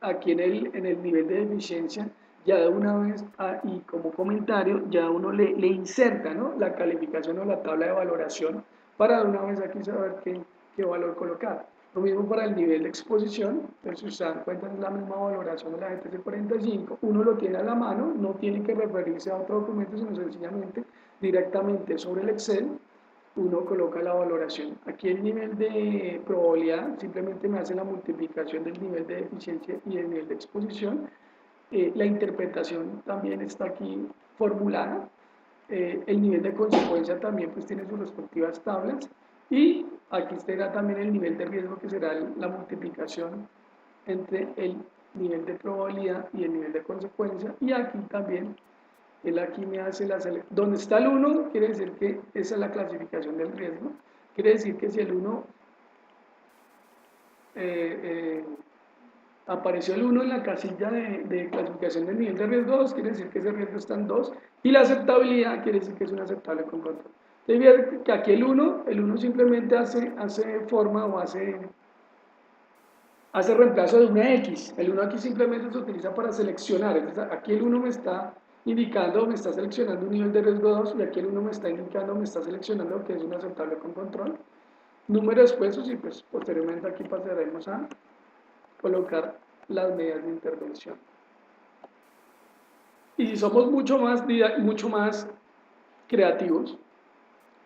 Aquí en el nivel de eficiencia, ya de una vez, y como comentario, ya uno le inserta, ¿no?, la calificación o la tabla de valoración para de una vez aquí saber qué valor colocar. Lo mismo para el nivel de exposición, entonces si ustedes dan cuenta es la misma valoración de la GTC 45, uno lo tiene a la mano, no tiene que referirse a otro documento, sino sencillamente directamente sobre el Excel, uno coloca la valoración. Aquí el nivel de probabilidad simplemente me hace la multiplicación del nivel de eficiencia y el nivel de exposición. La interpretación también está aquí formulada. El nivel de consecuencia también pues tiene sus respectivas tablas. Y aquí estará también el nivel de riesgo, que será la multiplicación entre el nivel de probabilidad y el nivel de consecuencia. Y aquí también él aquí me hace la selección. Donde está el 1, quiere decir que esa es la clasificación del riesgo. Quiere decir que si el 1 apareció el 1 en la casilla de clasificación del nivel de riesgo 2, quiere decir que ese riesgo está en 2. Y la aceptabilidad quiere decir que es un aceptable con control. Entonces, ver que aquí el 1 simplemente hace forma o hace reemplazo de una X. El 1 aquí simplemente se utiliza para seleccionar. Entonces, aquí el 1 me está indicando, me está seleccionando un nivel de riesgo 2 y aquí el 1 me está indicando, me está seleccionando que es un aceptable con control. Número de expuestos y pues posteriormente aquí pasaremos a colocar las medidas de intervención. Y si somos mucho más creativos,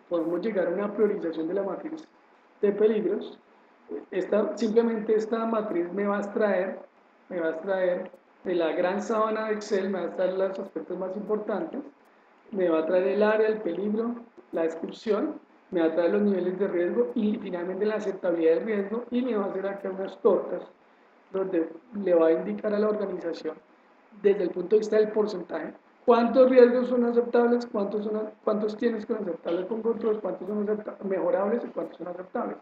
podemos llegar a una priorización de la matriz de peligros. Simplemente esta matriz me va a extraer de la gran sábana de Excel me va a traer los aspectos más importantes, me va a traer el área, el peligro, la descripción, me va a traer los niveles de riesgo y finalmente la aceptabilidad del riesgo y me va a hacer acá unas tortas donde le va a indicar a la organización desde el punto de vista del porcentaje cuántos riesgos son aceptables, cuántos tienes con aceptables con control, cuántos son mejorables y cuántos son aceptables.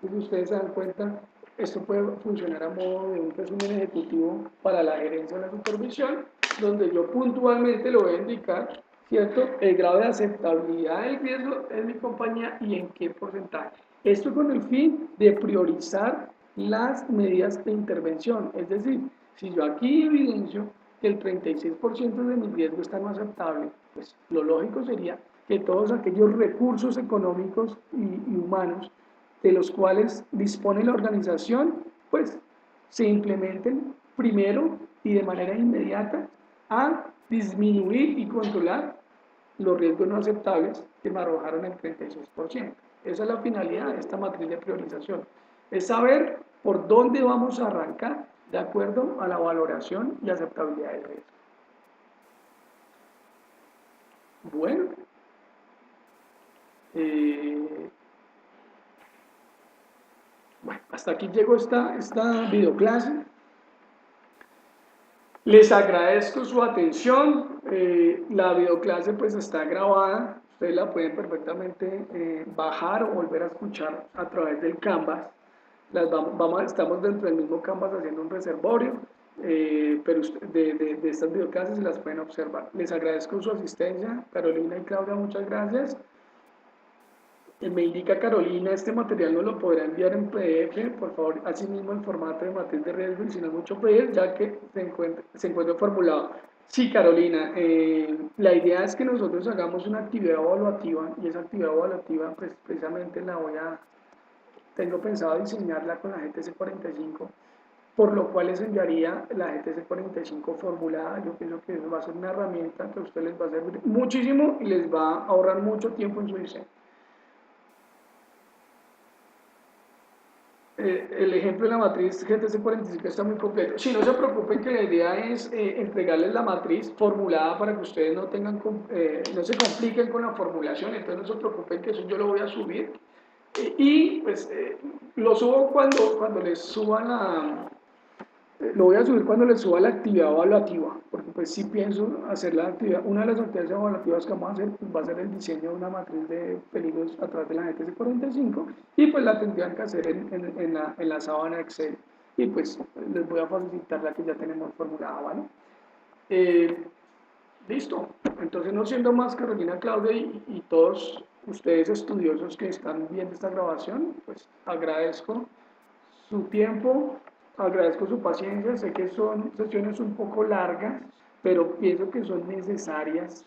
Entonces ustedes se dan cuenta, esto puede funcionar a modo de un resumen ejecutivo para la gerencia de la supervisión, donde yo puntualmente le voy a indicar, ¿cierto?, el grado de aceptabilidad del riesgo en mi compañía y en qué porcentaje. Esto con el fin de priorizar las medidas de intervención, es decir, si yo aquí evidencio que el 36% de mi riesgo está no aceptable, pues lo lógico sería que todos aquellos recursos económicos y humanos de los cuales dispone la organización, pues se implementen primero y de manera inmediata a disminuir y controlar los riesgos no aceptables que me arrojaron el 36%. Esa es la finalidad de esta matriz de priorización, es saber por dónde vamos a arrancar de acuerdo a la valoración y aceptabilidad del riesgo. Bueno, hasta aquí llegó esta videoclase. Les agradezco su atención. La videoclase pues está grabada. Ustedes la pueden perfectamente bajar o volver a escuchar a través del Canvas. Estamos dentro del mismo Canvas haciendo un reservorio, pero de estas videoclases se las pueden observar. Les agradezco su asistencia. Carolina y Claudia, muchas gracias. Me indica Carolina, este material no lo podrá enviar en PDF, por favor, asimismo en formato de matriz de riesgo y si no es mucho pedir, ya que se encuentra formulado. Sí, Carolina, la idea es que nosotros hagamos una actividad evaluativa y esa actividad evaluativa, pues precisamente tengo pensado diseñarla con la GTC 45, por lo cual les enviaría la GTC 45 formulada. Yo pienso que eso va a ser una herramienta que a ustedes les va a servir muchísimo y les va a ahorrar mucho tiempo en su diseño. El ejemplo de la matriz GTC 45 está muy completo. Si no se preocupen que la idea es entregarles la matriz formulada para que ustedes no no se compliquen con la formulación, entonces no se preocupen que eso yo lo voy a subir. Y pues lo subo cuando les suba lo voy a subir cuando les suba la actividad evaluativa, porque pues sí pienso hacer la actividad, una de las actividades evaluativas que vamos a hacer pues, va a ser el diseño de una matriz de peligros a través de la GTC 45 y pues la tendrían que hacer en la sábana Excel y pues les voy a facilitar la que ya tenemos formulada, ¿vale? Listo, entonces no siendo más Carolina, Claudia y todos ustedes estudiosos que están viendo esta grabación, pues agradezco su tiempo, agradezco su paciencia, sé que son sesiones un poco largas, pero pienso que son necesarias.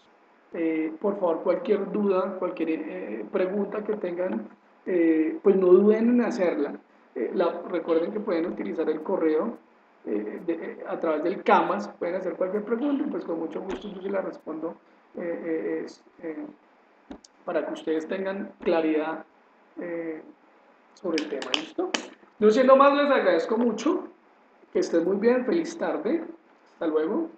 Por favor, cualquier duda, cualquier pregunta que tengan, pues no duden en hacerla. Recuerden que pueden utilizar el correo a través del Canvas, pueden hacer cualquier pregunta y pues con mucho gusto yo se la respondo para que ustedes tengan claridad sobre el tema. ¿Listo? No siendo más, les agradezco mucho, que estén muy bien, feliz tarde, hasta luego.